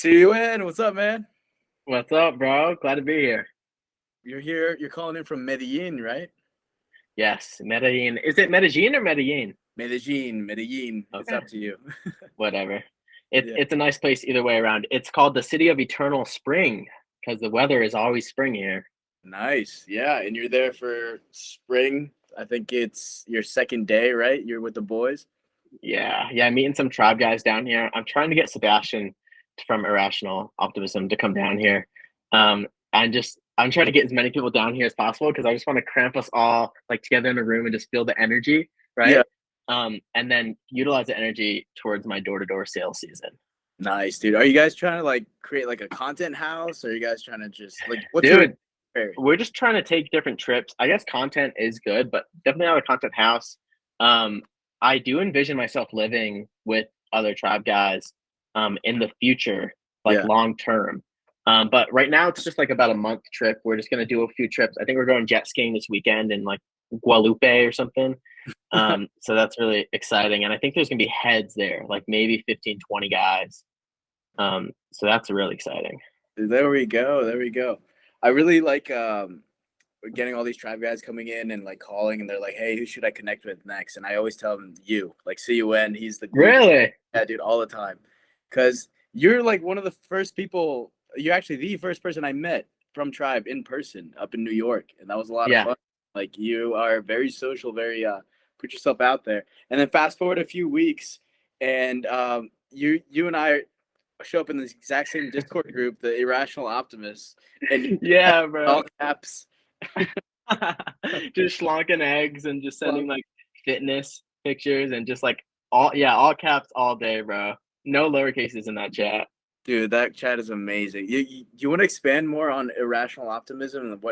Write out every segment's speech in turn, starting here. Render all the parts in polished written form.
Siyuan, what's up, man? What's up, bro? Glad to be here. You're here. You're calling in from Medellin, right? Yes, Medellin. Is it Medellin or Medellin? Medellin. It's Okay, up to you. whatever. It's Yeah, it's a nice place either way around. It's called the City of Eternal Spring because the weather is always spring here. nice. Yeah, and you're there for spring. I think it's your second day, right? You're with the boys. Yeah. Meeting some tribe guys down here. I'm trying to get Sebastian from Irrational Optimism to come down here. I'm trying to get as many people down here as possible because I just want to cramp us all like together in a room and just feel the energy, Yeah, right? And then utilize the energy towards my door-to-door sales season. nice, dude. Are you guys trying to like create like a content house, or are you guys trying to just like what's your Dude, area? we're just trying to take different trips. I guess content is good, but definitely not a content house. Um, I do envision myself living with other tribe guys in the future, like Yeah. long term. But right now it's just like about a month trip. We're just gonna do a few trips. I think we're going jet skiing this weekend in like Guadalupe or something. So that's really exciting. And I think there's gonna be heads there, like maybe 15, 20 guys. So that's really exciting. There we go. There we go. I really like getting all these tribe guys coming in and like calling, and they're like, "Hey, who should I connect with next?" And I always tell them you, like CUN. He's the glue. Really? Yeah, dude, all the time, because you're like one of the first people. You're actually the first person I met from tribe in person up in New York, and that was a lot of Yeah. fun. Like you are very social, very put yourself out there. And then fast forward a few weeks, and you and I show up in the exact same Discord group, the Irrational Optimists, and Yeah, bro. all caps. Just slonking eggs and just sending like fitness pictures and just like all caps all day, bro. No lower cases in that chat. Dude, that chat is amazing. You want to expand more on irrational optimism and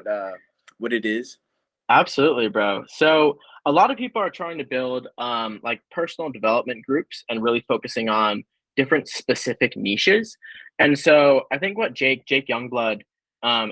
what it is? Absolutely, bro. So a lot of people are trying to build like personal development groups and really focusing on different specific niches. And so I think what Jake Youngblood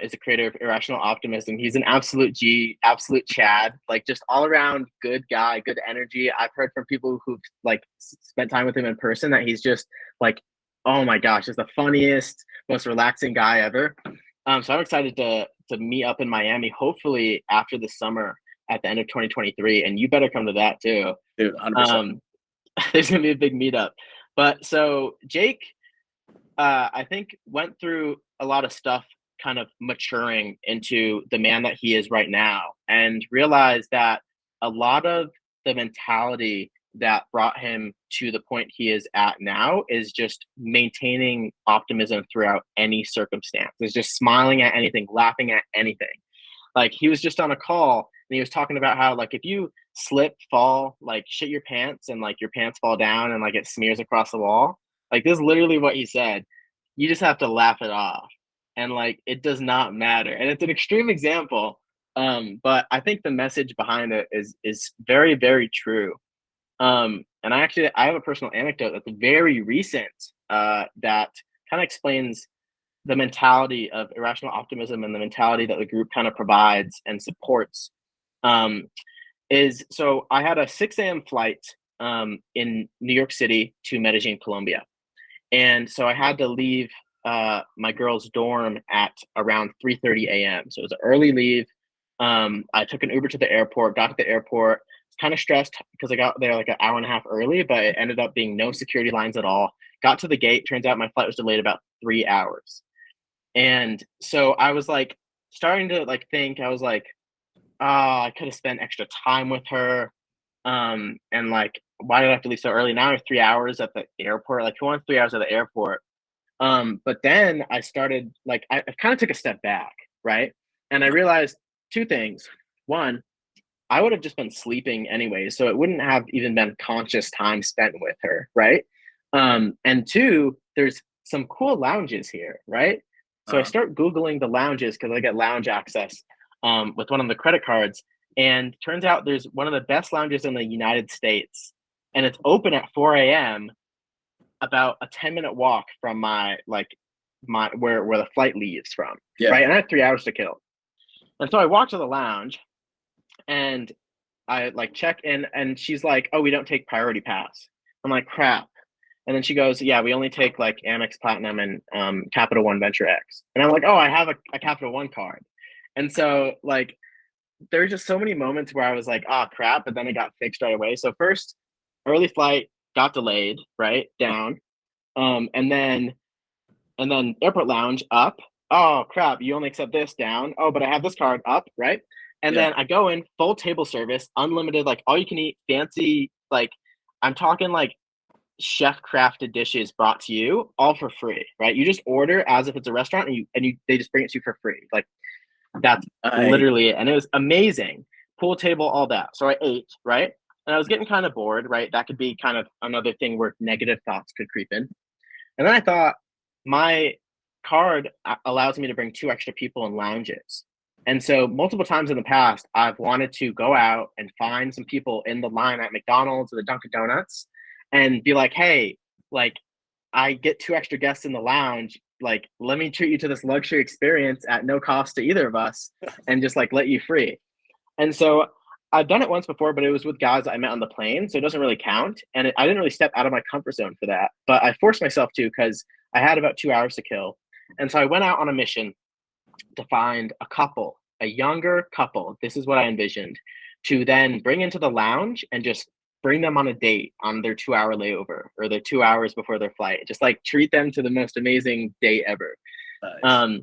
is the creator of Irrational Optimism. He's an absolute G, absolute Chad, like just all around good guy, good energy. I've heard from people who've like spent time with him in person that he's just like, oh my gosh, just the funniest, most relaxing guy ever. So I'm excited to meet up in Miami, hopefully after the summer at the end of 2023, and you better come to that too. Dude, 100%. Um, there's gonna be a big meetup. But so Jake, I think went through a lot of stuff, kind of maturing into the man that he is right now, and realized that a lot of the mentality that brought him to the point he is at now is just maintaining optimism throughout any circumstance. Is just smiling at anything, laughing at anything. Like he was just on a call and he was talking about how like if you slip, fall, like shit your pants and like your pants fall down and like it smears across the wall. Like this is literally what he said. You just have to laugh it off. And like it does not matter. And it's an extreme example. But I think the message behind it is very, very true. And I have a personal anecdote that's very recent that kind of explains the mentality of irrational optimism and the mentality that the group kind of provides and supports. Um, is so I had a 6 a.m. flight in New York City to Medellin, Colombia, and so I had to leave my girl's dorm at around 3:30 a.m. So it was an early leave. I took an Uber to the airport, got to the airport, was kind of stressed because I got there like an hour and a half early, but it ended up being no security lines at all. Got to the gate, turns out my flight was delayed about 3 hours. And so I was like starting to like think, I was like, oh, I could have spent extra time with her. And like, why did I have to leave so early? Now I have 3 hours at the airport. Like, who wants 3 hours at the airport? But then I started like I kind of took a step back, right? And I realized two things. One, I would have just been sleeping anyway, so it wouldn't have even been conscious time spent with her, right? And two, there's some cool lounges here, right? So I Uh, start Googling the lounges because I get lounge access with one of the credit cards. And turns out there's one of the best lounges in the United States. And it's open at 4 a.m., about a 10-minute walk from my where the flight leaves from, yeah. right? And I had 3 hours to kill. And so I walk to the lounge and I like check in and she's like, "Oh, we don't take priority pass." I'm like, "Crap." And then she goes, yeah, we only take like Amex Platinum and Capital One Venture X. And I'm like, oh, I have a Capital One card. And so like there's just so many moments where I was like, oh crap, but then it got fixed right away. So first, early flight got delayed, right? Down. And then airport lounge up. Oh crap, you only accept this, down. Oh, but I have this card, up, right? And then I go in, full table service, unlimited, like all you can eat, fancy, like I'm talking like chef crafted dishes brought to you all for free, right? You just order as if it's a restaurant and they just bring it to you for free. Like that's literally it. And it was amazing. Pool table, all that. So I ate, right? And I was getting kind of bored, right? That could be kind of another thing where negative thoughts could creep in. And then I thought, my card allows me to bring 2 extra people in lounges. And so multiple times in the past, I've wanted to go out and find some people in the line at McDonald's or the Dunkin' Donuts and be like, hey, like I get 2 extra guests in the lounge. Like, let me treat you to this luxury experience at no cost to either of us and just like let you free. And so I've done it once before, but it was with guys that I met on the plane. So it doesn't really count. And I didn't really step out of my comfort zone for that, but I forced myself to because I had about 2 hours to kill. And so I went out on a mission to find a couple, a younger couple. This is what I envisioned, to then bring into the lounge and just bring them on a date on their 2-hour layover or their 2 hours before their flight. Just like treat them to the most amazing date ever. Nice.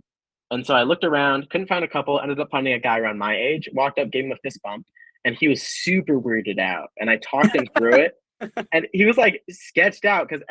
And so I looked around, couldn't find a couple, ended up finding a guy around my age, walked up, gave him a fist bump, and he was super weirded out. And I talked him through it. And he was like sketched out because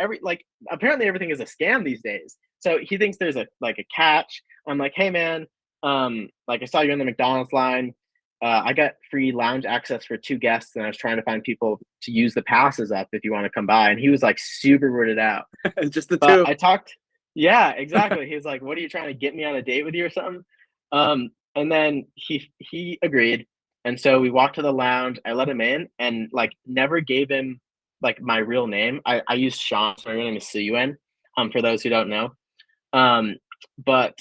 apparently everything is a scam these days. So he thinks there's a catch. I'm like, hey man, like I saw you in the McDonald's line. I got free lounge access for 2 guests, and I was trying to find people to use the passes up if you want to come by. And he was like super weirded out. Just the two. I talked. Yeah, exactly. He was like, "What are you trying to get me on a date with you or something?" And then he agreed. And so we walked to the lounge. I let him in, and like never gave him like my real name. I used Sean. So my real name is Siyuan. For those who don't know. But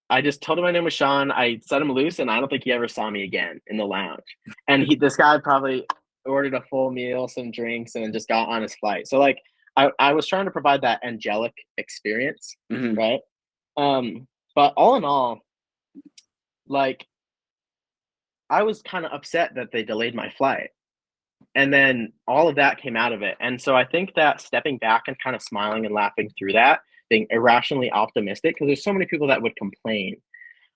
I just told him my name was Sean. I set him loose, and I don't think he ever saw me again in the lounge. And this guy probably ordered a full meal, some drinks, and then just got on his flight. So like I was trying to provide that angelic experience, right? But all in all, like I was kind of upset that they delayed my flight. And then all of that came out of it. And so I think that stepping back and kind of smiling and laughing through that, being irrationally optimistic, because there's so many people that would complain.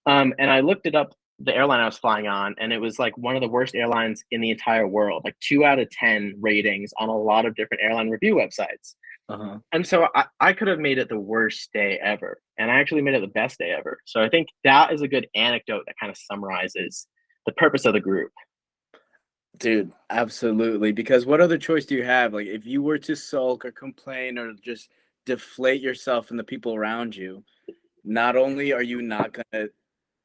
And I looked it up, the airline I was flying on, and it was like one of the worst airlines in the entire world, like 2 out of 10 ratings on a lot of different airline review websites. And so I could have made it the worst day ever. And I actually made it the best day ever. So I think that is a good anecdote that kind of summarizes the purpose of the group. Dude, absolutely. Because what other choice do you have? Like, if you were to sulk or complain or just deflate yourself and the people around you, not only are you not going to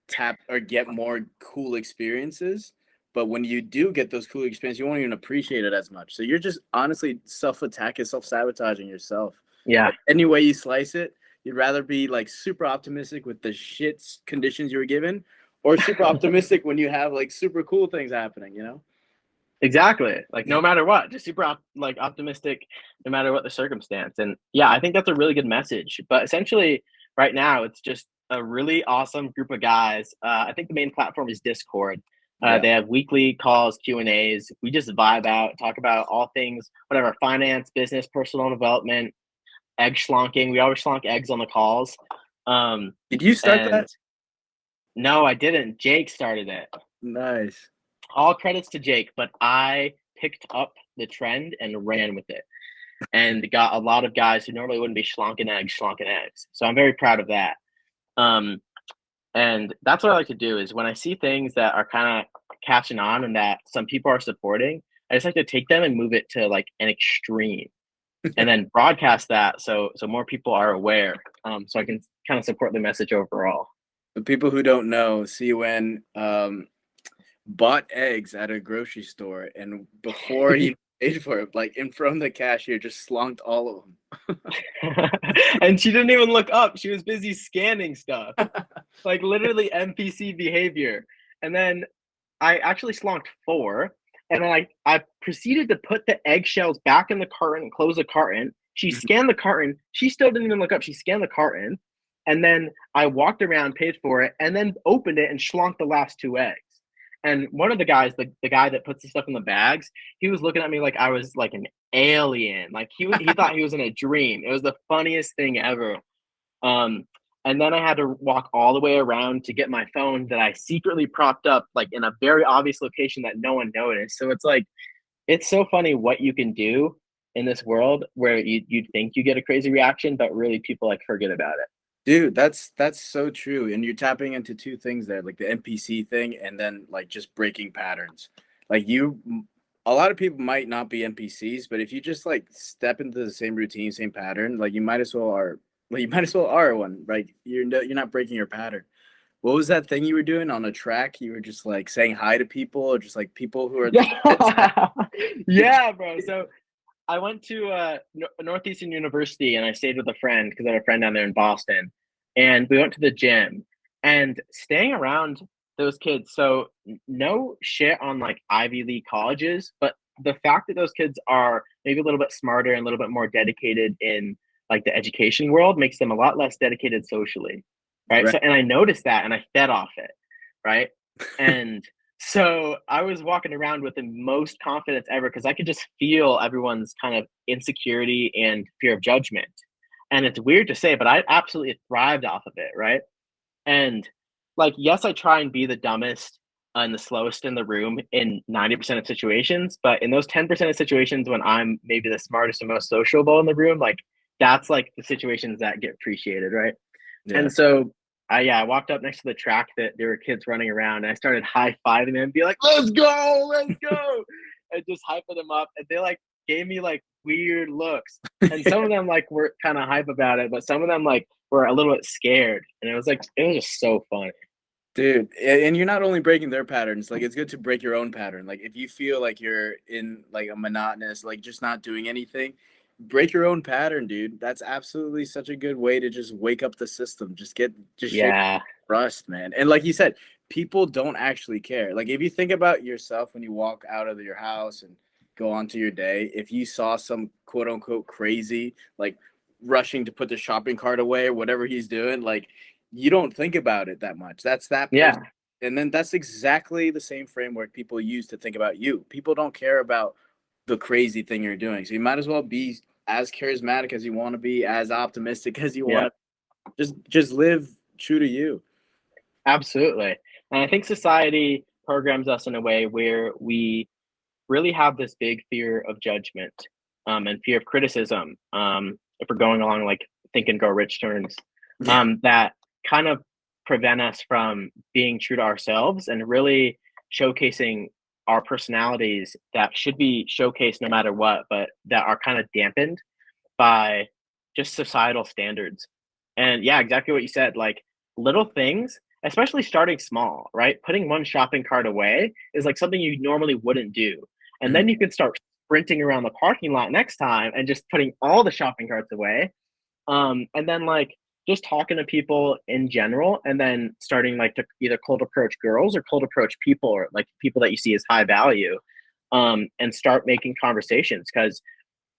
tap or get more cool experiences, but when you do get those cool experiences, you won't even appreciate it as much. So you're just honestly self-attacking, self-sabotaging yourself. Yeah. Any way you slice it, you'd rather be like super optimistic with the shit conditions you were given, or super optimistic when you have like super cool things happening, you know? Exactly. Like no matter what, just super optimistic, no matter what the circumstance. And yeah, I think that's a really good message. But essentially, right now, it's just a really awesome group of guys. I think the main platform is Discord. They have weekly calls, Q&As. We just vibe out, talk about all things, whatever, finance, business, personal development, egg slonking. We always slonk eggs on the calls. Did you start that? No, I didn't. Jake started it. Nice. All credits to Jake, but I picked up the trend and ran with it and got a lot of guys who normally wouldn't be slonking eggs. So I'm very proud of that. And that's what I like to do is when I see things that are kind of catching on and that some people are supporting, I just like to take them and move it to like an extreme and then broadcast that so more people are aware. So I can kind of support the message overall. The people who don't know, Siyuan bought eggs at a grocery store, and before he paid for it, like in front of the cashier, just slonked all of them. And she didn't even look up. She was busy scanning stuff, like literally NPC behavior. And then I actually slonked 4, and then I proceeded to put the eggshells back in the carton, close the carton. She scanned the carton. She still didn't even look up. She scanned the carton. And then I walked around, paid for it, and then opened it and schlonked the last 2 eggs. And one of the guys, the guy that puts the stuff in the bags, he was looking at me like I was like an alien. Like he thought he was in a dream. It was the funniest thing ever. And then I had to walk all the way around to get my phone that I secretly propped up like in a very obvious location that no one noticed. So it's like, it's so funny what you can do in this world where you'd think you get a crazy reaction, but really people like forget about it. Dude, that's so true. And you're tapping into two things there, like the NPC thing and then like just breaking patterns. Like a lot of people might not be NPCs, but if you just like step into the same routine, same pattern, like you might as well are one. Like you're not breaking your pattern. What was that thing you were doing on a track? You were just like saying hi to people or just like people who are Yeah, yeah, bro. So I went to Northeastern University and I stayed with a friend because I had a friend down there in Boston. And we went to the gym and staying around those kids. So no shit on like Ivy League colleges, but the fact that those kids are maybe a little bit smarter and a little bit more dedicated in like the education world makes them a lot less dedicated socially. Right. right. So, and I noticed that and I fed off it. Right. And so I was walking around with the most confidence ever because I could just feel everyone's kind of insecurity and fear of judgment. And it's weird to say, but I absolutely thrived off of it, right? And like, yes, I try and be the dumbest and the slowest in the room in 90% of situations, but in those 10% of situations when I'm maybe the smartest and most sociable in the room, like that's like the situations that get appreciated, right? Yeah. And so I walked up next to the track that there were kids running around and I started high-fiving them and be like, let's go, and just hyping them up. And they like gave me like weird looks. And some of them like were kind of hype about it, but some of them like were a little bit scared. And it was just so funny. Dude, and you're not only breaking their patterns, like it's good to break your own pattern. Like if you feel like you're in like a monotonous, like just not doing anything, break your own pattern, dude. That's absolutely such a good way to just wake up the system. Just shake Yeah. rust, man. And like you said, people don't actually care. Like if you think about yourself when you walk out of your house and go on to your day, if you saw some quote unquote crazy, like rushing to put the shopping cart away or whatever he's doing, like you don't think about it that much. That's that person. Yeah. And then that's exactly the same framework people use to think about you. People don't care about the crazy thing you're doing. So you might as well be as charismatic as you want to be, as optimistic as you want Yeah. to. Just live true to you. Absolutely. And I think society programs us in a way where we really have this big fear of judgment and fear of criticism. If we're going along like think and grow rich terms, that kind of prevent us from being true to ourselves and really showcasing our personalities that should be showcased no matter what, but that are kind of dampened by just societal standards. And yeah, exactly what you said. Like little things, especially starting small, right? Putting one shopping cart away is like something you normally wouldn't do. And then you could start sprinting around the parking lot next time and just putting all the shopping carts away. And then like just talking to people in general and then starting like to either cold approach girls or cold approach people or like people that you see as high value and start making conversations. Because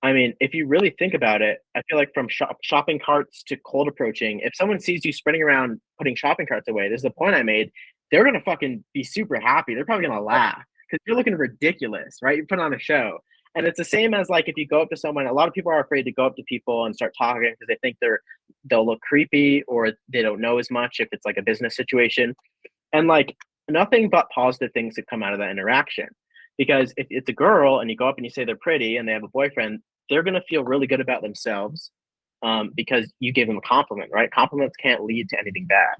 I mean, if you really think about it, I feel like from shopping carts to cold approaching, if someone sees you sprinting around putting shopping carts away, this is the point I made, they're going to fucking be super happy. They're probably going to laugh because you're looking ridiculous, right? You're putting on a show. And it's the same as like if you go up to someone, a lot of people are afraid to go up to people and start talking because they think they'll look creepy or they don't know as much if it's like a business situation. And like nothing but positive things have come out of that interaction. Because if it's a girl and you go up and you say they're pretty and they have a boyfriend, they're going to feel really good about themselves because you gave them a compliment, right? Compliments can't lead to anything bad.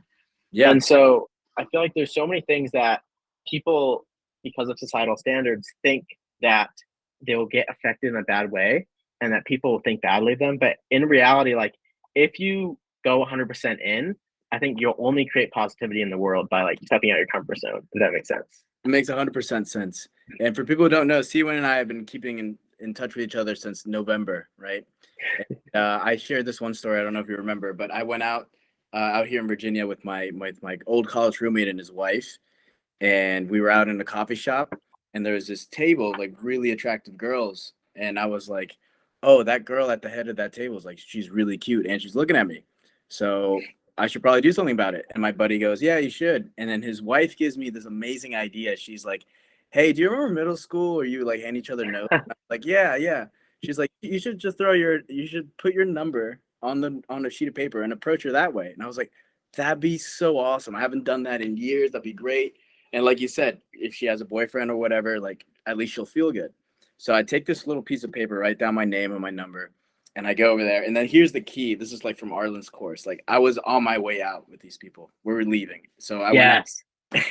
Yeah. And so I feel like there's so many things that people, because of societal standards, think that they will get affected in a bad way and that people will think badly of them. But in reality, like if you go 100% in, I think you'll only create positivity in the world by like stepping out your comfort zone, if that makes sense. It makes 100% sense. And for people who don't know, Siyuan and I have been keeping in touch with each other since November, right? I shared this one story. I don't know if you remember, but I went out here in Virginia with my old college roommate and his wife, and we were out in a coffee shop, and there was this table of like really attractive girls, and I was like, oh, that girl at the head of that table is like, she's really cute and she's looking at me. So I should probably do something about it. And my buddy goes, yeah, you should. And then his wife gives me this amazing idea. She's like, hey, do you remember middle school where you like hand each other notes? I'm like, yeah, yeah. She's like, you should just you should put your number on a sheet of paper and approach her that way. And I was like, that'd be so awesome. I haven't done that in years. That'd be great. And like you said, if she has a boyfriend or whatever, like at least she'll feel good. So I take this little piece of paper, write down my name and my number, and I go over there. And then here's the key. This is like from Arlen's course. Like I was on my way out with these people. We were leaving. So I went out. Yes.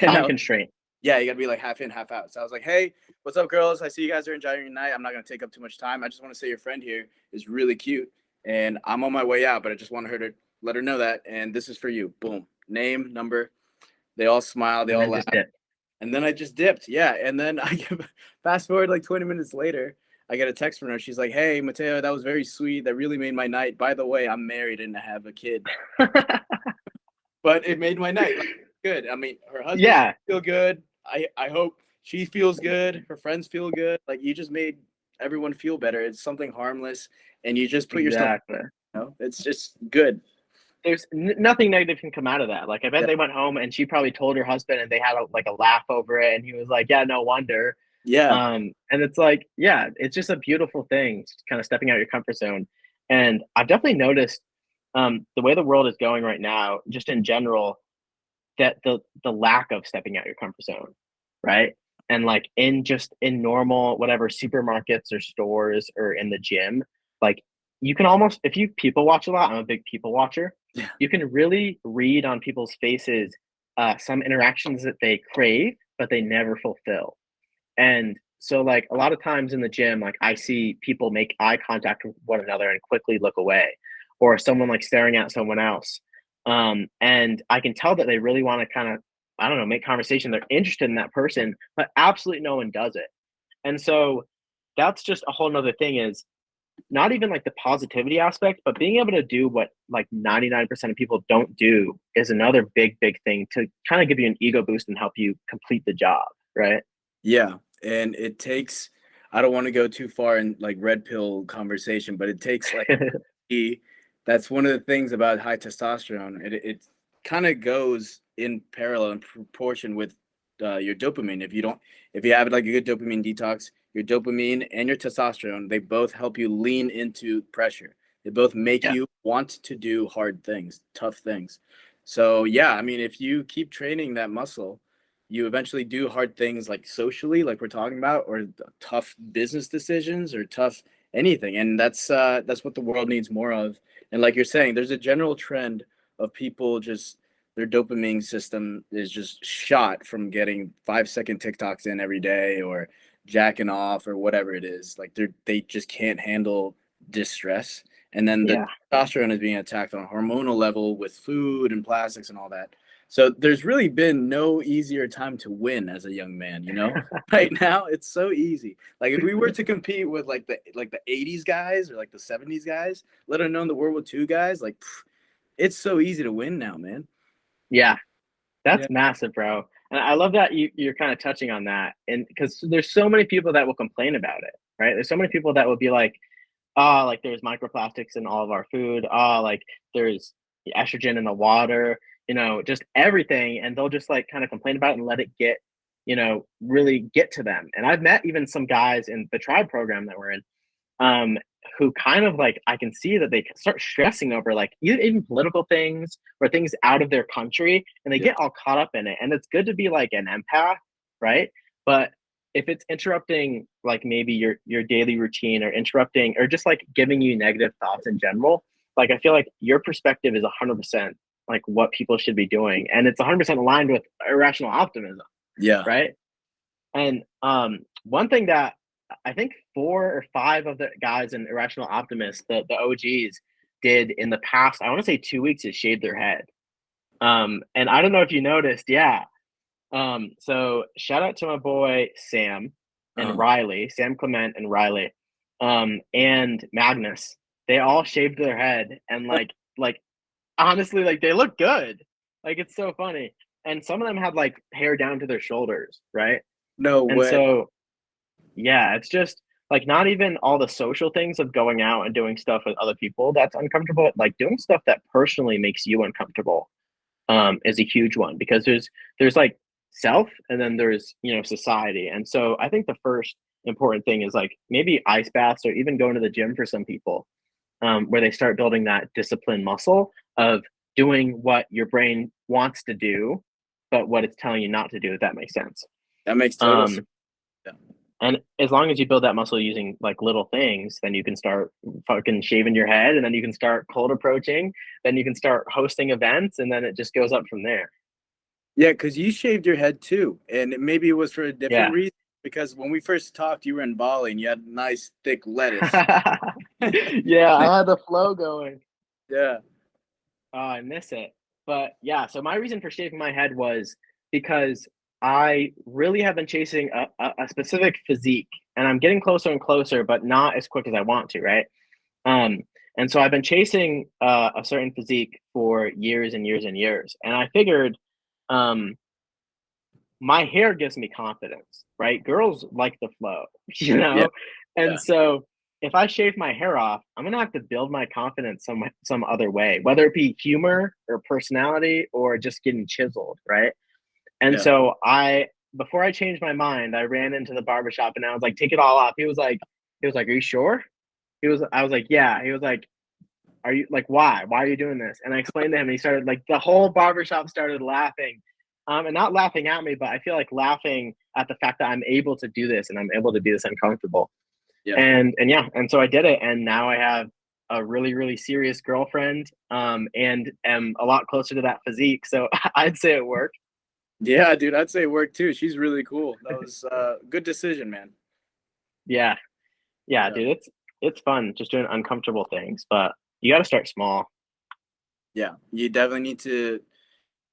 And Time constraint. yeah, you gotta be like half in, half out. So I was like, hey, what's up, girls? I see you guys are enjoying your night. I'm not gonna take up too much time. I just want to say your friend here is really cute. And I'm on my way out, but I just want her to let her know that. And this is for you. Boom. Name, number. They all smile, they And all then laugh. just dip. And then I just dipped. Yeah. And then fast forward like 20 minutes later, I get a text from her. She's like, hey, Mateo, that was very sweet. That really made my night. By the way, I'm married and I have a kid. But it made my night. Like, good. I mean, her husband Yeah. feel good. I hope she feels good. Her friends feel good. Like you just made everyone feel better. It's something harmless. And you just put yourself, Exactly. you know, it's just good. There's nothing negative can come out of that. Like I bet Yeah. they went home and she probably told her husband and they had a laugh over it and he was like, yeah, no wonder. Yeah. And it's like, yeah, it's just a beautiful thing, kind of stepping out your comfort zone. And I've definitely noticed the way the world is going right now, just in general, that the lack of stepping out your comfort zone, right? And like in normal whatever supermarkets or stores or in the gym, like you can almost, if you people watch a lot, I'm a big people watcher. Yeah. You can really read on people's faces some interactions that they crave but they never fulfill. And so like a lot of times in the gym, like I see people make eye contact with one another and quickly look away, or someone like staring at someone else. And I can tell that they really want to kind of, I don't know, make conversation. They're interested in that person, but absolutely no one does it. And so that's just a whole nother thing, is not even like the positivity aspect, but being able to do what like 99% of people don't do is another big thing to kind of give you an ego boost and help you complete the job. Right. Yeah. And it takes, I don't want to go too far in like red pill conversation, but it takes like that's one of the things about high testosterone. It kind of goes in parallel in proportion with your dopamine. If you have like a good dopamine detox, your dopamine and your testosterone, they both help you lean into pressure. They both make Yeah. you want to do hard things, tough things. So yeah, I mean, if you keep training that muscle, you eventually do hard things like socially, like we're talking about, or tough business decisions or tough anything. And that's what the world needs more of. And like you're saying, there's a general trend of people just their dopamine system is just shot from getting 5-second TikToks in every day or jacking off or whatever it is. Like they just can't handle distress. And then the Yeah. testosterone is being attacked on a hormonal level with food and plastics and all that. So there's really been no easier time to win as a young man, you know? Right now it's so easy. Like if we were to compete with like the 80s guys or like the 70s guys, let alone the World War II guys, like it's so easy to win now, man. Yeah. Yeah. That's massive, bro. And I love that you're kind of touching on that. And because there's so many people that will complain about it, right? There's so many people that will be like, oh, like there's microplastics in all of our food. Oh, like there's estrogen in the water, just everything. And they'll just like kind of complain about it and let it get, really get to them. And I've met even some guys in the tribe program that we're in, um, who kind of like, I can see that they start stressing over like even political things or things out of their country, and they Yeah. get all caught up in it. And it's good to be like an empath, right? But if it's interrupting like maybe your daily routine, or interrupting or just like giving you negative thoughts in general, like I feel like your perspective is 100% like what people should be doing, and it's 100% aligned with irrational optimism. Yeah. Right. And one thing that I think 4 or 5 of the guys in Irrational Optimist, the OGs, did in the past, I want to say 2 weeks, is shave their head. And I don't know if you noticed, yeah. So shout out to my boy Sam and Riley, Sam Clement and Riley, and Magnus. They all shaved their head, and like honestly, like they look good. Like it's so funny. And some of them had like hair down to their shoulders, right? No And way. so yeah, it's just Like not even all the social things of going out and doing stuff with other people that's uncomfortable, like doing stuff that personally makes you uncomfortable is a huge one, because there's like self, and then there's, you know, society. And so I think the first important thing is like maybe ice baths, or even going to the gym for some people, where they start building that discipline muscle of doing what your brain wants to do, but what it's telling you not to do, if that makes sense. That makes total sense. Yeah. And as long as you build that muscle using like little things, then you can start fucking shaving your head, and then you can start cold approaching, then you can start hosting events, and then it just goes up from there. Yeah, because you shaved your head too, and maybe it was for a different Yeah. reason. Because when we first talked, you were in Bali and you had nice thick lettuce. Yeah, I had the flow going. Yeah. Oh, I miss it. But yeah, so my reason for shaving my head was because I really have been chasing a specific physique, and I'm getting closer and closer, but not as quick as I want to, right? Um, and so I've been chasing a certain physique for years and years and years. And I figured um, my hair gives me confidence, right? Girls like the flow, you Yeah. know? Yeah. And so if I shave my hair off, I'm gonna have to build my confidence some other way, whether it be humor or personality or just getting chiseled, right? And Yeah. so before I changed my mind, I ran into the barbershop and I was like, take it all off. He was like, are you sure? I was like, yeah. He was like, are you like, why? Why are you doing this? And I explained to him, and he started like, the whole barbershop started laughing. And not laughing at me, but I feel like laughing at the fact that I'm able to do this and I'm able to be this uncomfortable. Yeah. And yeah, and so I did it, and now I have a really, really serious girlfriend, and am a lot closer to that physique. So I'd say it worked. Yeah, dude, I'd say it worked too. She's really cool. That was a good decision, man. Yeah. Yeah, Yeah. dude, it's fun just doing uncomfortable things, but you got to start small. Yeah. You definitely need to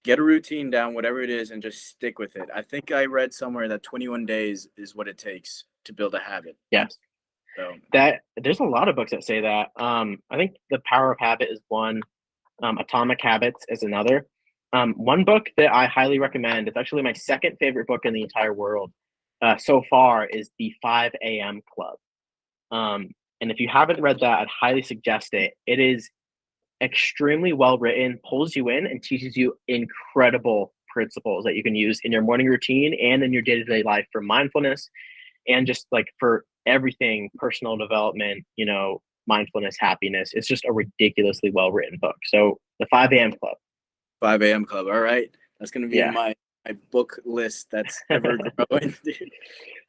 get a routine down, whatever it is, and just stick with it. I think I read somewhere that 21 days is what it takes to build a habit. Yes. So, That there's a lot of books that say that. I think The Power of Habit is one. Atomic Habits is another. One book that I highly recommend, it's actually my second favorite book in the entire world so far, is The 5 a.m. Club. And if you haven't read that, I'd highly suggest it. It is extremely well written, pulls you in, and teaches you incredible principles that you can use in your morning routine and in your day-to-day life for mindfulness, and just like for everything, personal development, you know, mindfulness, happiness. It's just a ridiculously well written book. So The 5 a.m. Club. 5 a.m. Club. All right. That's going to be in Yeah. my book list that's ever growing.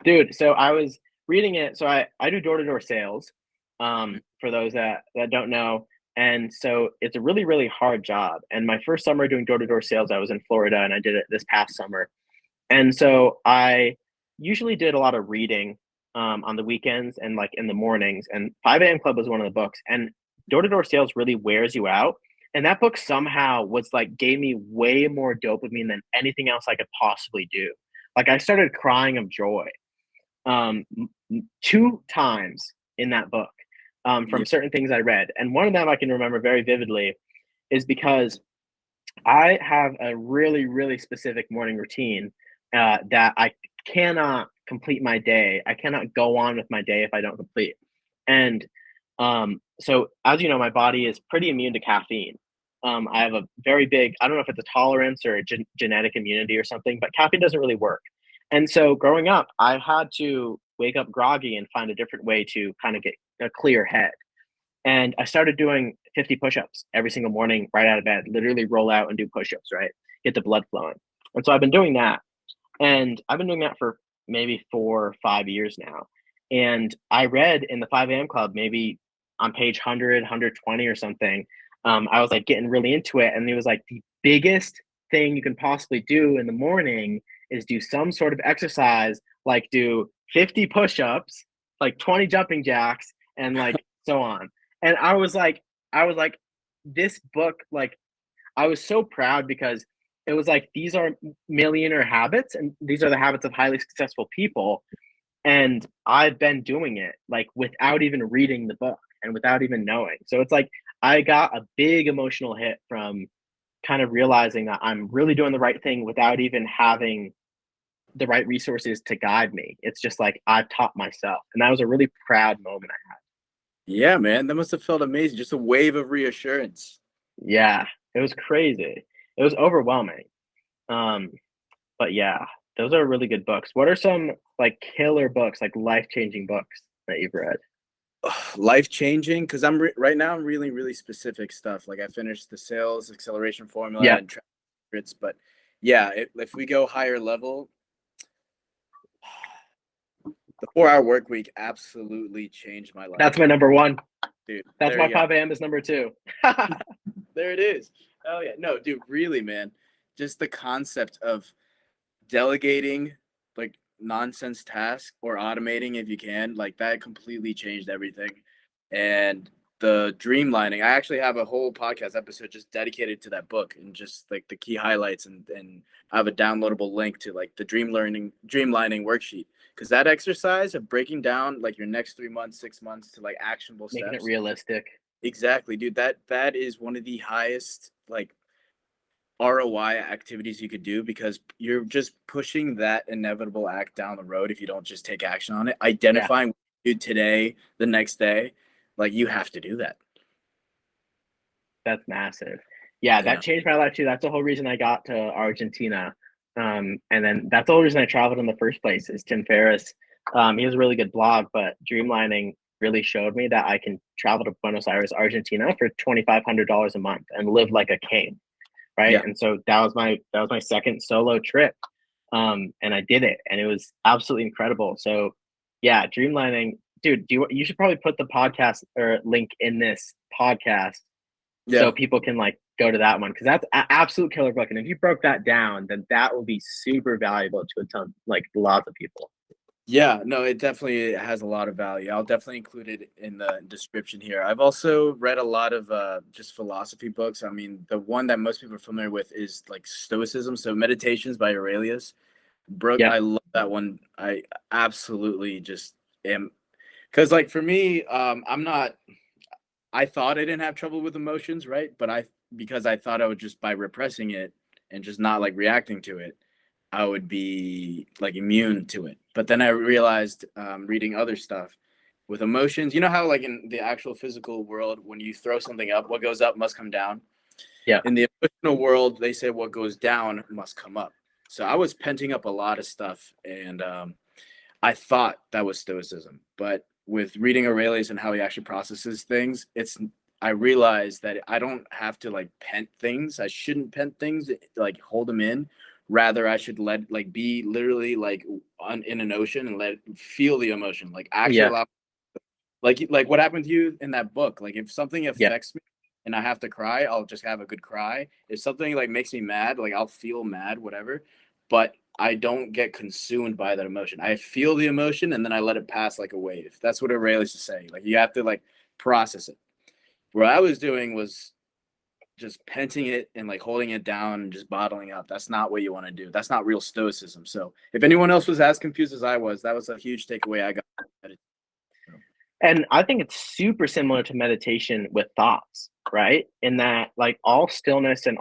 Dude, so I was reading it. So I do door-to-door sales, for those that don't know. And so it's a really, really hard job. And my first summer doing door-to-door sales, I was in Florida, and I did it this past summer. And so I usually did a lot of reading on the weekends and like in the mornings. And 5 a.m. Club was one of the books. And door-to-door sales really wears you out. And that book somehow was like, gave me way more dopamine than anything else I could possibly do. Like I started crying of joy um, 2 times in that book, Yeah. from certain things I read. And one of them I can remember very vividly is because I have a really, really specific morning routine that I cannot complete my day. I cannot go on with my day if I don't complete. And so, as you know, my body is pretty immune to caffeine. I have a very big, I don't know if it's a tolerance or a genetic immunity or something, but caffeine doesn't really work. And so, growing up, I had to wake up groggy and find a different way to kind of get a clear head. And I started doing 50 push-ups every single morning right out of bed, literally roll out and do push-ups, right? Get the blood flowing. And so I've been doing that. And I've been doing that for maybe 4 or 5 years now. And I read in the 5 a.m. Club, maybe on page 100, 120 or something, I was like getting really into it. And it was like the biggest thing you can possibly do in the morning is do some sort of exercise, like do 50 push-ups, like 20 jumping jacks, and like so on. And I was like, this book, like, I was so proud because it was like, these are millionaire habits, and these are the habits of highly successful people. And I've been doing it like without even reading the book and without even knowing. So it's like, I got a big emotional hit from kind of realizing that I'm really doing the right thing without even having the right resources to guide me. It's just like I've taught myself. And that was a really proud moment I had. Yeah, man, that must have felt amazing. Just a wave of reassurance. Yeah, it was crazy. It was overwhelming. Um, but yeah, those are really good books. What are some like killer books, like life-changing books that you've read? Life changing, because right now I'm reading really specific stuff. Like I finished the sales acceleration formula Yeah, and secrets, but yeah, if we go higher level, the 4 hour work week absolutely changed my life, that's my number one. dude. That's There why you go. 5 a.m. is number two. There it is. Oh yeah, no, dude, really, man. Just the concept of delegating like nonsense tasks or automating if you can, like that completely changed everything. And the dreamlining, I actually have a whole podcast episode just dedicated to that book and just like the key highlights, and I have a downloadable link to like the dreamlining worksheet, because that exercise of breaking down like your next 3 months, 6 months to like actionable Making it steps. realistic. Exactly, dude. That is one of the highest like ROI activities you could do, because you're just pushing that inevitable act down the road if you don't just take action on it. Yeah, Identifying what you do today, the next day, like you have to do that. that's massive. Yeah, that Yeah. changed my life too. That's the whole reason I got to Argentina. And then that's the whole reason I traveled in the first place is Tim Ferriss. He has a really good blog, but Dreamlining really showed me that I can travel to Buenos Aires, Argentina for $2,500 a month and live like a king. Right. Yeah. And so that was my second solo trip. And I did it and it was absolutely incredible. So yeah, Dreamlining, dude, you should probably put the podcast or link in this podcast so Yeah. people can like go to that one, because that's an absolute killer book. And if you broke that down, then that will be super valuable to a ton, like lots of people. Yeah, no, it definitely has a lot of value. I'll definitely include it in the description here. I've also read a lot of just philosophy books. I mean, the one that most people are familiar with is like Stoicism. So Meditations by Aurelius. Brooke, Yeah, I love that one. I absolutely just am, because like for me, I'm not. I thought I didn't have trouble with emotions, right? But because I thought I would just by repressing it and just not like reacting to it, I would be like immune to it. But then I realized, reading other stuff with emotions, you know how like in the actual physical world, when you throw something up, what goes up must come down. yeah, In the emotional world, they say what goes down must come up. So I was penting up a lot of stuff, and I thought that was stoicism, but with reading Aurelius and how he actually processes things, I realized that I don't have to like pent things. I shouldn't pent things, like hold them in. Rather, I should let like be literally like in an ocean and let feel the emotion. Like actually yeah, allow, like what happened to you in that book. Like if something yeah, affects me and I have to cry, I'll just have a good cry. If something like makes me mad, like I'll feel mad, whatever. But I don't get consumed by that emotion. I feel the emotion and then I let it pass like a wave. That's what Aurelius is saying. Like you have to like process it. What I was doing was just penting it and like holding it down and just bottling up. That's not what you want to do. That's not real stoicism. So if anyone else was as confused as I was, that was a huge takeaway I got. and I think it's super similar to meditation with thoughts, right? In that like all stillness and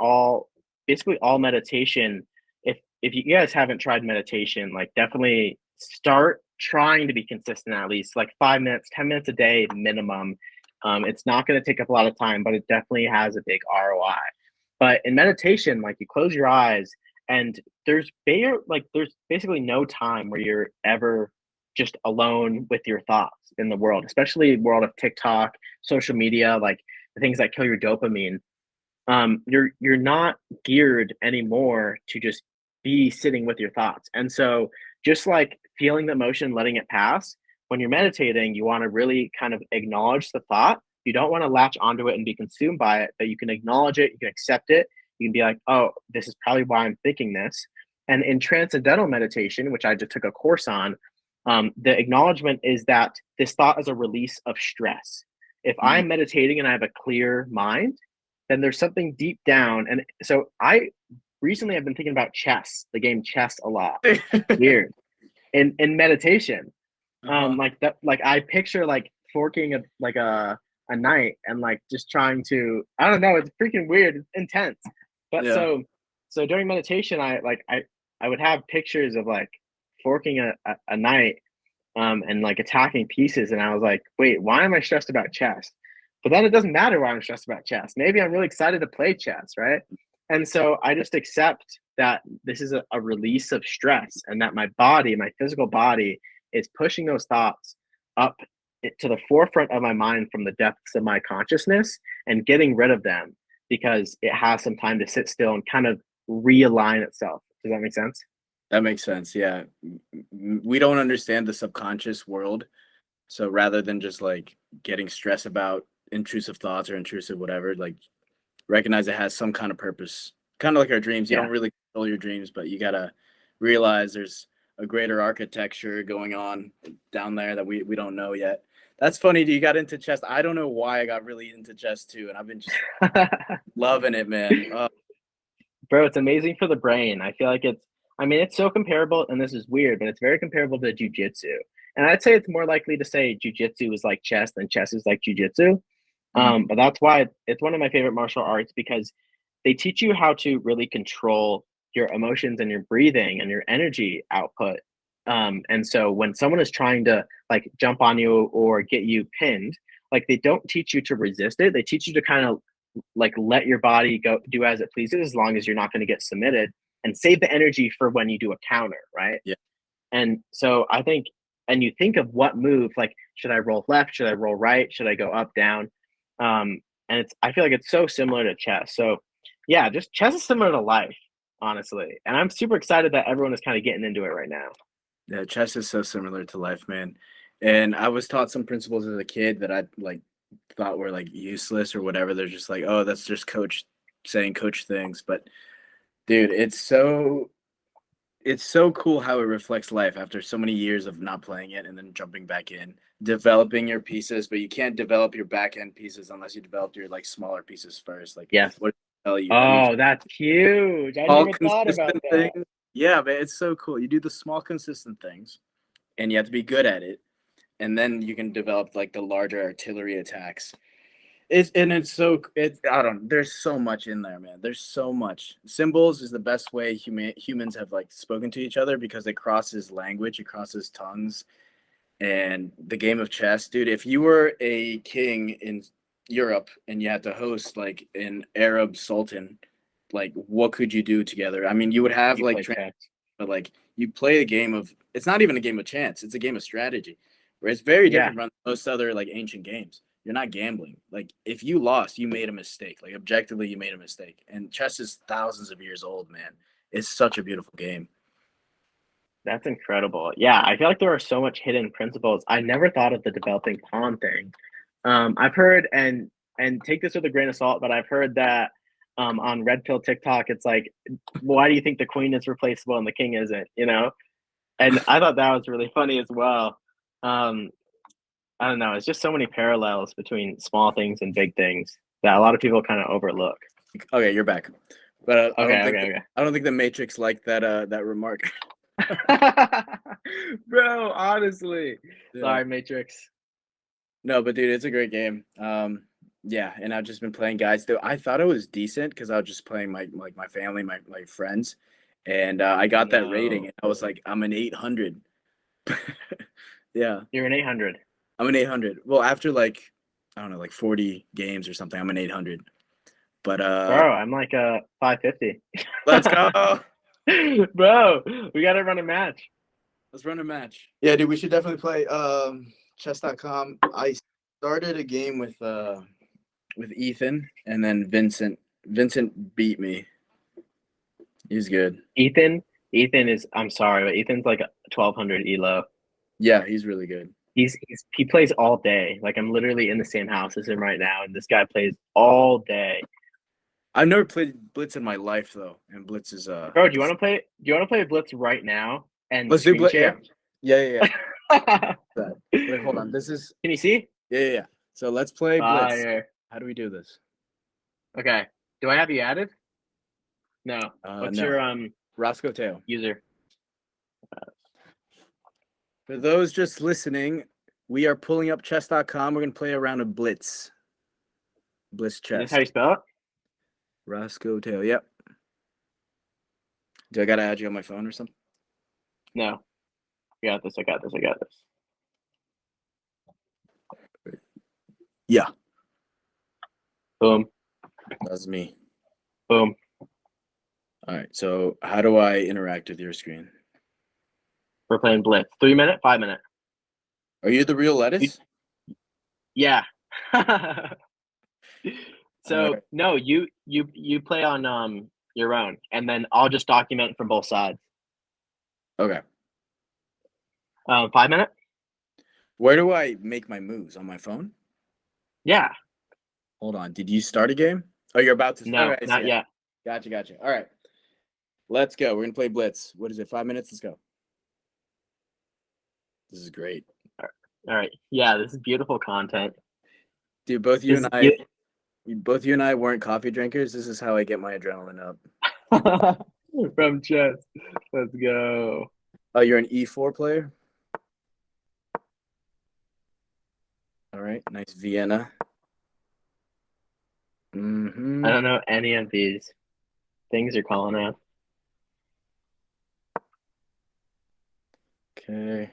basically all meditation, if you guys haven't tried meditation, like definitely start trying to be consistent, at least like 5 minutes, 10 minutes a day minimum. It's not going to take up a lot of time, but it definitely has a big ROI. But in meditation, like you close your eyes and there's basically no time where you're ever just alone with your thoughts in the world, especially world of TikTok, social media, like the things that kill your dopamine. You're not geared anymore to just be sitting with your thoughts. And so just like feeling the emotion, letting it pass, when you're meditating, you want to really kind of acknowledge the thought. You don't want to latch onto it and be consumed by it, but you can acknowledge it, you can accept it. You can be like, oh, this is probably why I'm thinking this. And in Transcendental Meditation, which I just took a course on, the acknowledgement is that this thought is a release of stress. If Mm. I'm meditating and I have a clear mind, then there's something deep down. And so I recently have been thinking about chess, the game chess a lot. Weird. In meditation. Uh-huh. Like that, like I picture like forking a knight and like just trying to, I don't know, it's freaking weird, it's intense. But Yeah. so during meditation, I would have pictures of like forking a knight and like attacking pieces, and I was like, wait, why am I stressed about chess? But then it doesn't matter why I'm stressed about chess. Maybe I'm really excited to play chess, right? And so I just accept that this is a release of stress, and that my body, my physical body, is pushing those thoughts up to the forefront of my mind from the depths of my consciousness and getting rid of them because it has some time to sit still and kind of realign itself. Does that make sense? That makes sense. Yeah. We don't understand the subconscious world. So rather than just like getting stressed about intrusive thoughts or intrusive whatever, like recognize it has some kind of purpose. Kind of like our dreams. You Yeah. don't really control your dreams, but you gotta realize there's a greater architecture going on down there that we don't know yet. That's funny. You got into chess. I don't know why I got really into chess too, and I've been just loving it, man. Bro, it's amazing for the brain. I feel like it's so comparable, and this is weird, but it's very comparable to Jiu Jitsu. And I'd say it's more likely to say Jiu Jitsu is like chess than chess is like Jiu Jitsu. But that's why it's one of my favorite martial arts, because they teach you how to really control your emotions and your breathing and your energy output. And so when someone is trying to like jump on you or get you pinned, like they don't teach you to resist it. They teach you to kind of like let your body go do as it pleases, as long as you're not going to get submitted, and save the energy for when you do a counter, right? Yeah. And so I think, and you think of what move, like, should I roll left? Should I roll right? Should I go up, down? And I feel like it's so similar to chess. So yeah, just chess is similar to life, honestly. And I'm super excited that everyone is kind of getting into it right now. Yeah, chess is so similar to life, man. And I was taught some principles as a kid that I like thought were like useless or whatever. They're just like, oh, that's just coach saying coach things. But dude, it's so cool how it reflects life after so many years of not playing it and then jumping back in, developing your pieces, but you can't develop your back end pieces unless you develop your like smaller pieces first. Like Yes. what did I tell you? That means Oh, that's huge. I all never thought about consistent that. things. Yeah, man, it's so cool. You do the small consistent things and you have to be good at it. And then you can develop like the larger artillery attacks. I don't, there's so much in there, man. There's so much. Symbols is the best way humans have like spoken to each other because it crosses language, it crosses tongues. And the game of chess, dude, if you were a king in Europe and you had to host like an Arab sultan, like what could you do together? I mean, you would have You like play chess. but like you play a game of, it's not even a game of chance, it's a game of strategy. Where it's very Yeah. different from most other like ancient games. You're not gambling. Like if you lost, you made a mistake. Like objectively, you made a mistake. And chess is thousands of years old, man. It's such a beautiful game. That's incredible. Yeah, I feel like there are so much hidden principles. I never thought of the developing pawn thing. I've heard, and take this with a grain of salt, but I've heard that on Red Pill TikTok, it's like, why do you think the queen is replaceable and the king isn't? You know, and I thought that was really funny as well. Um, I don't know. It's just so many parallels between small things and big things that a lot of people kind of overlook. Okay, you're back. But Okay, okay, I don't think the Matrix liked that remark. okay. Bro, honestly, Yeah. sorry, Matrix. No, but dude, it's a great game. Yeah, and I've just been playing guys. Though I thought it was decent because I was just playing my family, my friends, and I got that rating, No, and I was like, I'm an 800. Yeah, you're an 800. I'm an 800. Well, after like I don't know, like 40 games or something, I'm an 800. But Bro, I'm like a 550. let's go. Bro, we gotta run a match. Let's run a match. Yeah, dude, we should definitely play chess.com. I started a game with Ethan, and then Vincent. Vincent beat me. He's good. Ethan is, I'm sorry, but Ethan's like a 1200 elo. Yeah, he's really good. He plays all day. Like I'm literally in the same house as him right now, and this guy plays all day. I've never played Blitz in my life though, and Blitz is Bro, do you want to play? Do you want to play Blitz right now and let's do screen Blitz. Yeah, share? yeah. Wait, hold on. This is Can you see? yeah. So let's play Blitz. Fire. How do we do this? Okay. Do I have you added? No. What's No. your Roscoe Tail. user? For those just listening, we are pulling up chess.com. We're gonna play a round of Blitz. Blitz Is chess. this how you spell it? Roscoe Tail. Yep. Do I gotta add you on my phone or something? No. I got this. I got this. I got this. Yeah. Boom. That's me. Boom. All right. So how do I interact with your screen? We're playing Blitz. 3 minute, 5 minute. Are you the real lettuce? Yeah. So right. no, you play on your own, and then I'll just document from both sides. Okay. 5 minute. Where do I make my moves? On my phone? Yeah. Hold on. Did you start a game? Oh, you're about to. No, Okay, not yet. Gotcha. All right. Let's go. We're gonna play Blitz. What is it? 5 minutes? Let's go. This is great. All right. Yeah, this is beautiful content. Dude, both you and I weren't coffee drinkers. This is how I get my adrenaline up. From chess. Let's go. Oh, you're an E4 player? All right. Nice Vienna. I don't know any of these things you're calling out. Okay.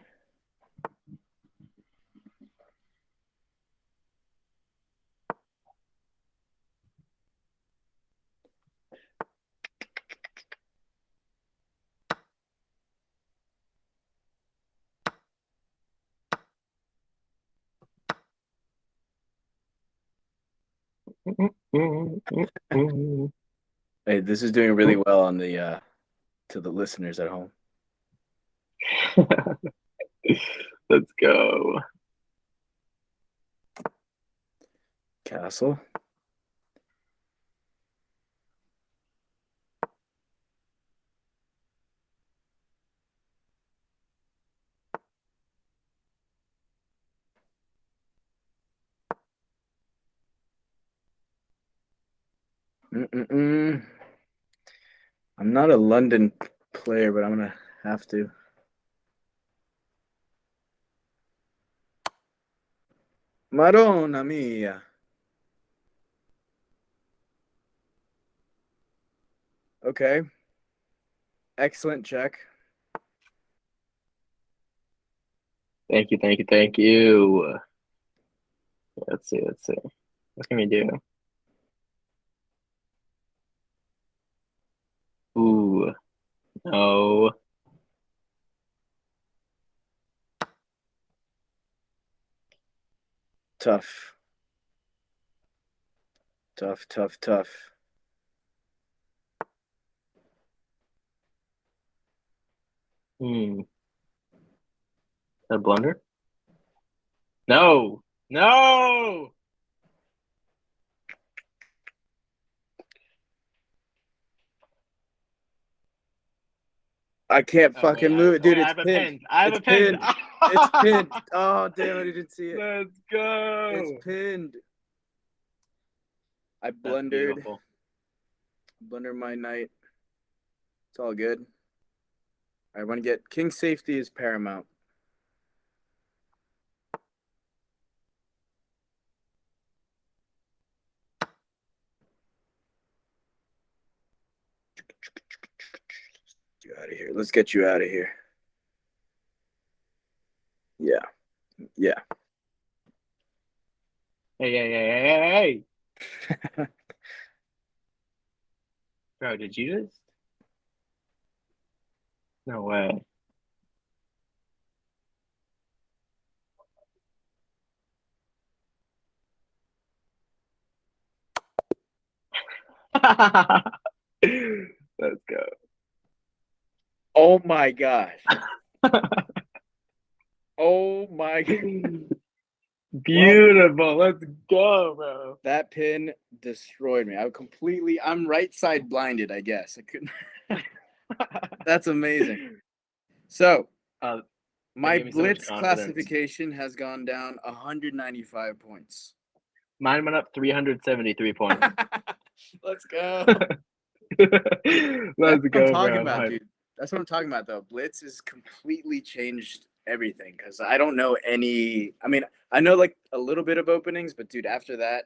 Hey, this is doing really well on the to the listeners at home. Let's go. Castle. I'm not a London player, but I'm gonna have to. Madonna mia. Okay. Excellent check. Thank you. Let's see. What can we do? Ooh. No. Tough. A blunder? No. I can't fucking move it, dude. It's I have a pinned. pin. I have a pin. It's pinned. Oh, damn, I didn't see it. Let's go. It's pinned. I That's blundered. beautiful. Blundered my knight. It's all good. I want to get king safety is paramount. Get out of here. Let's get you out of here. Yeah. Hey. Bro, did you just? No way. Let's go. Oh my gosh. Oh my god. Beautiful. Let's go, bro. That pin destroyed me. I'm right side blinded, I guess. I couldn't. That's amazing. So, my Blitz classification has gone down 195 points. Mine went up 373 points. Let's go. Let's go, bro. Dude. That's what I'm talking about, though. Blitz has completely changed everything because I don't know any. I mean, I know like a little bit of openings, but dude, after that,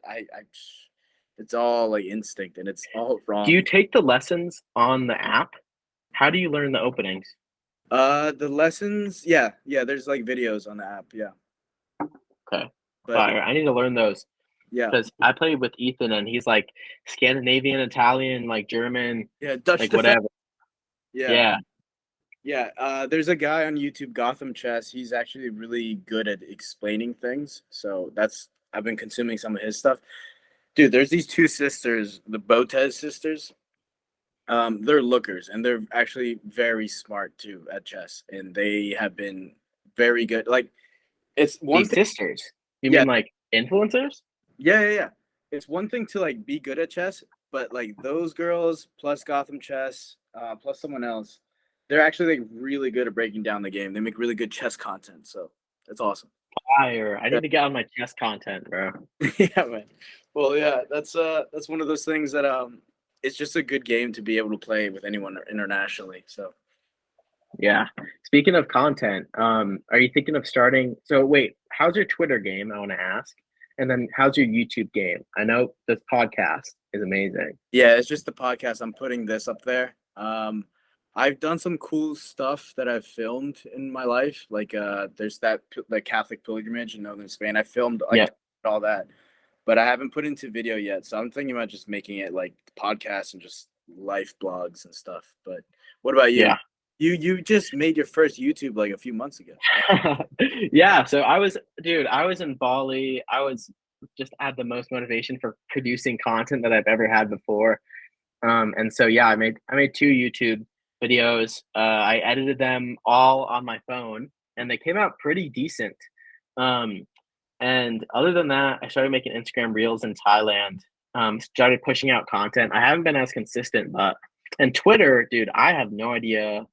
it's all like instinct and it's all wrong. Do you take the lessons on the app? How do you learn the openings? The lessons, yeah, there's like videos on the app, yeah. Okay, But fire. I need to learn those yeah, because I played with Ethan and he's like Scandinavian, Italian, like German, yeah, Dutch like defense. whatever. Yeah, Yeah, yeah. There's a guy on YouTube, Gotham Chess. He's actually really good at explaining things. So that's I've been consuming some of his stuff. Dude, there's these two sisters, the Botez sisters. They're lookers and they're actually very smart too at chess, and they have been very good. Like it's one these thing, sisters. You yeah, mean like influencers? yeah. It's one thing to like be good at chess, but like those girls plus Gotham Chess, plus someone else, they're actually like really good at breaking down the game. They make really good chess content, so that's awesome. Fire. I Yeah, need to get on my chess content, bro. yeah, man. Well, yeah, that's one of those things that it's just a good game to be able to play with anyone internationally. So Yeah. Speaking of content, are you thinking of starting? So wait, how's your Twitter game? I want to ask. And then how's your YouTube game? I know this podcast is amazing. yeah, it's just the podcast. I'm putting this up there. I've done some cool stuff that I've filmed in my life. Like, there's that the Catholic pilgrimage in northern Spain. I filmed Yeah. like all that, but I haven't put into video yet. So I'm thinking about just making it like podcasts and just life blogs and stuff. But what about you? Yeah. You just made your first YouTube like a few months ago. Yeah. So I was in Bali. I was just had the most motivation for producing content that I've ever had before. And so yeah, I made two YouTube videos. I edited them all on my phone, and they came out pretty decent. Um, and other than that, I started making Instagram Reels in Thailand. Started pushing out content. I haven't been as consistent, but and Twitter, dude, I have no idea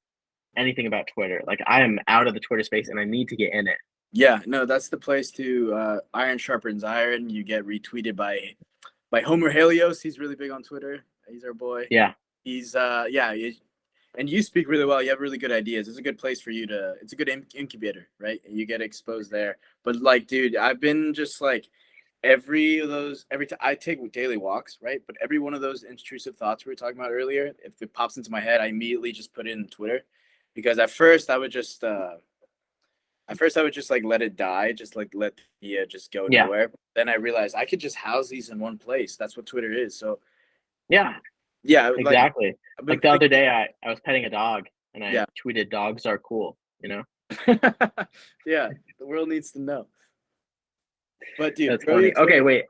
anything about Twitter. Like I am out of the Twitter space, and I need to get in it. Yeah, no, that's the place to iron sharpens iron. You get retweeted by Homer Helios. He's really big on Twitter. He's our boy. Yeah, He's and you speak really well. You have really good ideas. It's a good place for you to. It's a good incubator, right? You get exposed there. But like, dude, I've been just like every time I take daily walks, right? But every one of those intrusive thoughts we were talking about earlier, if it pops into my head, I immediately just put it in Twitter, because at first I would just like let it die, just like let the just go yeah, nowhere. Then I realized I could just house these in one place. That's what Twitter is. So yeah, yeah, like exactly. I've been Like the putting, other day, I was petting a dog, and I yeah. tweeted, "Dogs are cool," you know. Yeah, the world needs to know. But dude, That's grow your funny. Okay, Twitter. wait.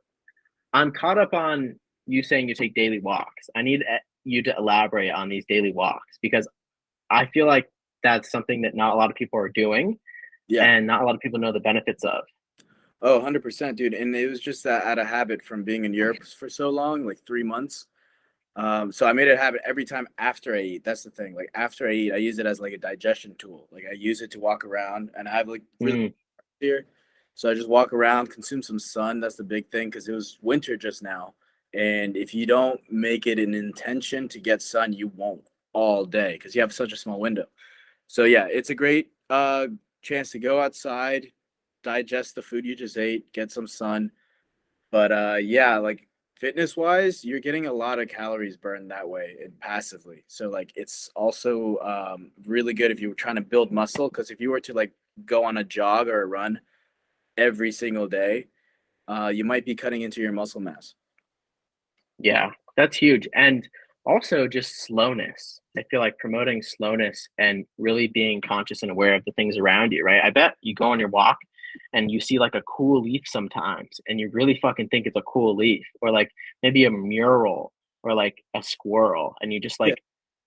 I'm caught up on you saying you take daily walks. I need you to elaborate on these daily walks because I feel like that's something that not a lot of people are doing Yeah. and not a lot of people know the benefits of. Oh, 100%, dude. And it was just that out of habit from being in Europe for so long, like 3 months. So I made it a habit every time after I eat. That's the thing. Like after I eat, I use it as like a digestion tool. Like I use it to walk around, and I have like really Mm, here. So I just walk around, consume some sun. That's the big thing because it was winter just now. And if you don't make it an intention to get sun, you won't all day because you have such a small window. So yeah, it's a great chance to go outside, digest the food you just ate, get some sun. But yeah, like fitness wise, you're getting a lot of calories burned that way and passively. So like it's also really good if you were trying to build muscle, because if you were to like go on a jog or a run every single day, you might be cutting into your muscle mass. yeah, that's huge. And also just slowness. I feel like promoting slowness and really being conscious and aware of the things around you, right? I bet you go on your walk and you see like a cool leaf sometimes and you really fucking think it's a cool leaf or like maybe a mural or like a squirrel and you just Yeah, like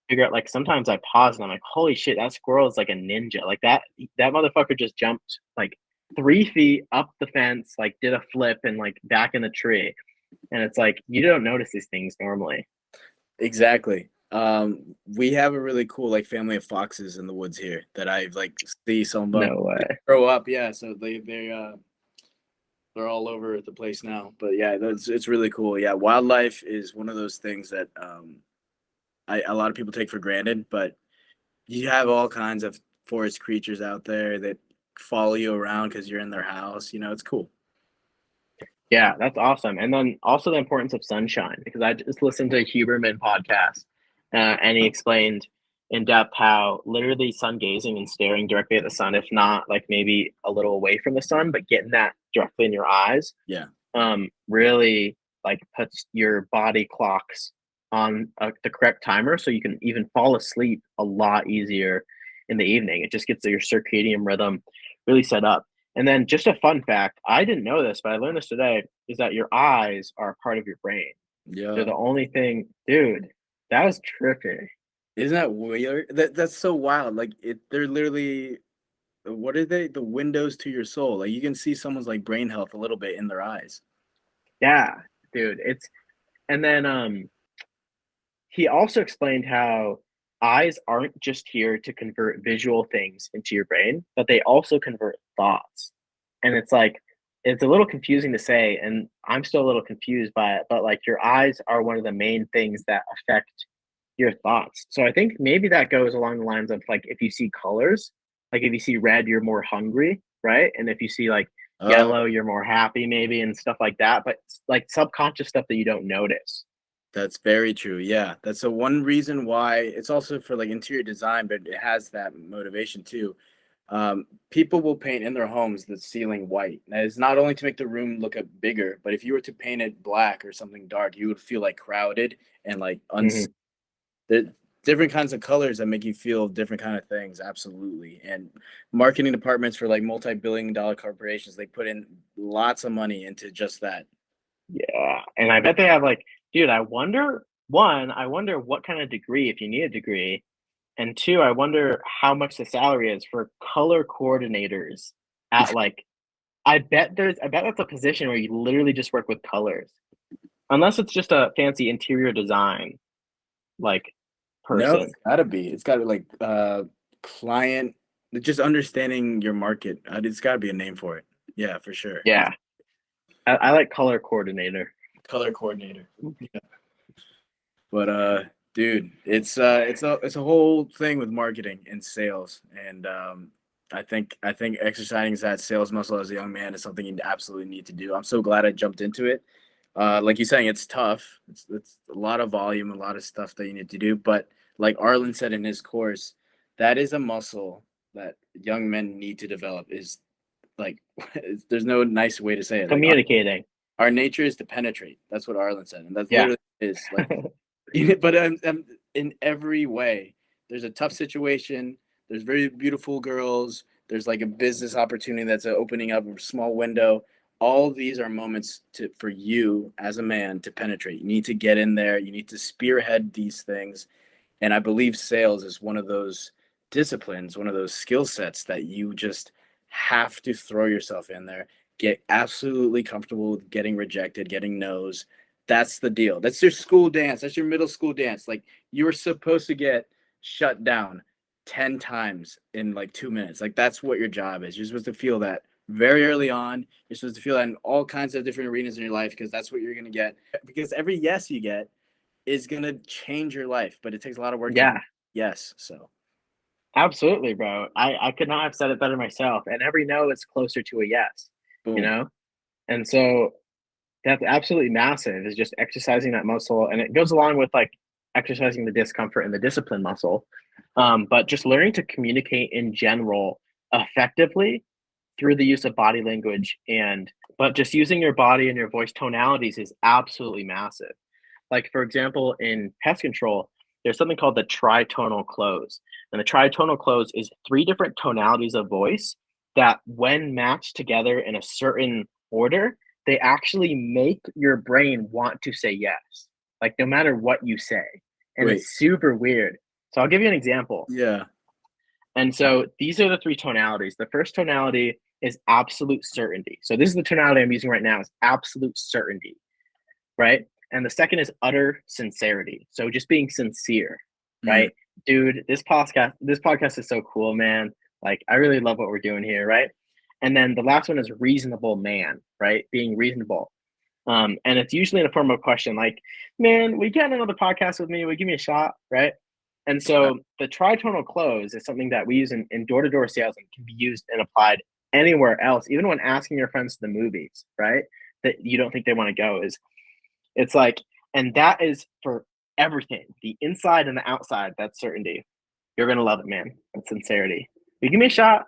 figure out like sometimes I pause and I'm like, holy shit, that squirrel is like a ninja. Like that motherfucker just jumped like 3 feet up the fence, like did a flip and like back in the tree. And it's like you don't notice these things normally. exactly. We have a really cool like family of foxes in the woods here that I've like see some of them No way. grow up. Yeah, so they're all over the place now. But yeah, it's really cool. Yeah, wildlife is one of those things that a lot of people take for granted, but you have all kinds of forest creatures out there that follow you around because you're in their house. You know, it's cool. Yeah, that's awesome. And then also the importance of sunshine because I just listened to a Huberman podcast and he explained in depth how literally sun gazing and staring directly at the sun, if not like maybe a little away from the sun, but getting that directly in your eyes, Yeah. really like puts your body clocks on the correct timer, so you can even fall asleep a lot easier in the evening. It just gets your circadian rhythm really set up. And then just a fun fact, I didn't know this, but I learned this today, is that your eyes are a part of your brain. They're Yeah. the only thing, dude, that was trippy. Isn't that weird? That's so wild. Like they're literally, what are they? The windows to your soul. Like you can see someone's like brain health a little bit in their eyes. Yeah, dude. And then he also explained how eyes aren't just here to convert visual things into your brain, but they also convert thoughts. And it's like, it's a little confusing to say, and I'm still a little confused by it, but like your eyes are one of the main things that affect your thoughts. So I think maybe that goes along the lines of like if you see colors, like if you see red, you're more hungry, right? And if you see like Oh, yellow, you're more happy, maybe, and stuff like that. But like subconscious stuff that you don't notice. that's very true. Yeah, that's the one reason why it's also for like interior design, but it has that motivation too. People will paint in their homes the ceiling white. That is not only to make the room look a bigger, but if you were to paint it black or something dark, you would feel like crowded and like Hmm. the different kinds of colors that make you feel different kind of things. Absolutely. And marketing departments for like multi-billion dollar corporations, they put in lots of money into just that. Yeah, and I bet they have like, dude, I wonder, one, I wonder what kind of degree, if you need a degree, and two, I wonder how much the salary is for color coordinators at like, I bet that's a position where you literally just work with colors, unless it's just a fancy interior design like No, person. it's gotta be. It's gotta be like client, just understanding your market. It's gotta be a name for it. Yeah, for sure. Yeah, I like color coordinator. Color coordinator. Yeah. But dude, it's a whole thing with marketing and sales. And I think exercising that sales muscle as a young man is something you absolutely need to do. I'm so glad I jumped into it. Like you're saying, it's tough. It's a lot of volume, a lot of stuff that you need to do. But like Arlen said in his course, that is a muscle that young men need to develop. Is like there's no nice way to say it. Like Communicating. our nature is to penetrate. That's what Arlen said, and that's Yeah. literally is like. But in every way, there's a tough situation. There's very beautiful girls. There's like a business opportunity that's opening up a small window. All these are moments for you as a man to penetrate. You need to get in there. You need to spearhead these things. And I believe sales is one of those disciplines, one of those skill sets that you just have to throw yourself in there, get absolutely comfortable with getting rejected, getting no's. That's the deal. That's your school dance. That's your middle school dance. Like you were supposed to get shut down 10 times in like 2 minutes. Like that's what your job is. You're supposed to feel that very early on. You're supposed to feel that in all kinds of different arenas in your life because that's what you're going to get. Because every yes you get is gonna change your life, but it takes a lot of work to Yeah. yes. So Absolutely, bro. I could not have said it better myself. And every no is closer to a yes, you boom. know? And so that's absolutely massive is just exercising that muscle. And it goes along with like exercising the discomfort and the discipline muscle. But just learning to communicate in general effectively through the use of body language but just using your body and your voice tonalities is absolutely massive. Like for example, in pest control, there's something called the tri-tonal close. And the tri-tonal close is three different tonalities of voice that when matched together in a certain order, they actually make your brain want to say yes. Like no matter what you say. And Wait, it's super weird. So I'll give you an example. yeah. And so these are the three tonalities. The first tonality is absolute certainty. So this is the tonality I'm using right now is absolute certainty, right? And the second is utter sincerity. So just being sincere, Mm, right? Dude, this podcast is so cool, man. Like I really love what we're doing here, right? And then the last one is reasonable man, right? Being reasonable. And it's usually in a form of question like, man, we get another podcast with me? Would you give me a shot, right? And yeah. so the tritonal close is something that we use in door-to-door sales and can be used and applied anywhere else, even when asking your friends to the movies, right? That you don't think they want to go is it's like, and that is for everything, the inside and the outside, that's certainty. you're gonna love it, man. That's sincerity. Will you give me a shot?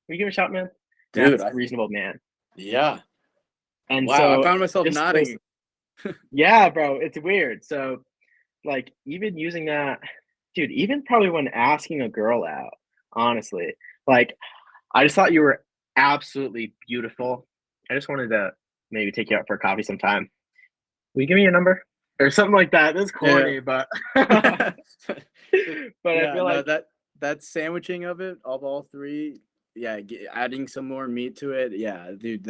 Will you give me a shot, man? Dude, That's reasonable, man. yeah. And Wow, so I found myself just nodding. yeah, bro, it's weird. So like even using that, dude, even probably when asking a girl out, honestly, like I just thought you were absolutely beautiful. I just wanted to maybe take you out for a coffee sometime. Will you give me your number? Or something like that. That's Yeah. corny, but but I Yeah, feel no, like that sandwiching of it, of all three, yeah, adding some more meat to it, yeah, dude,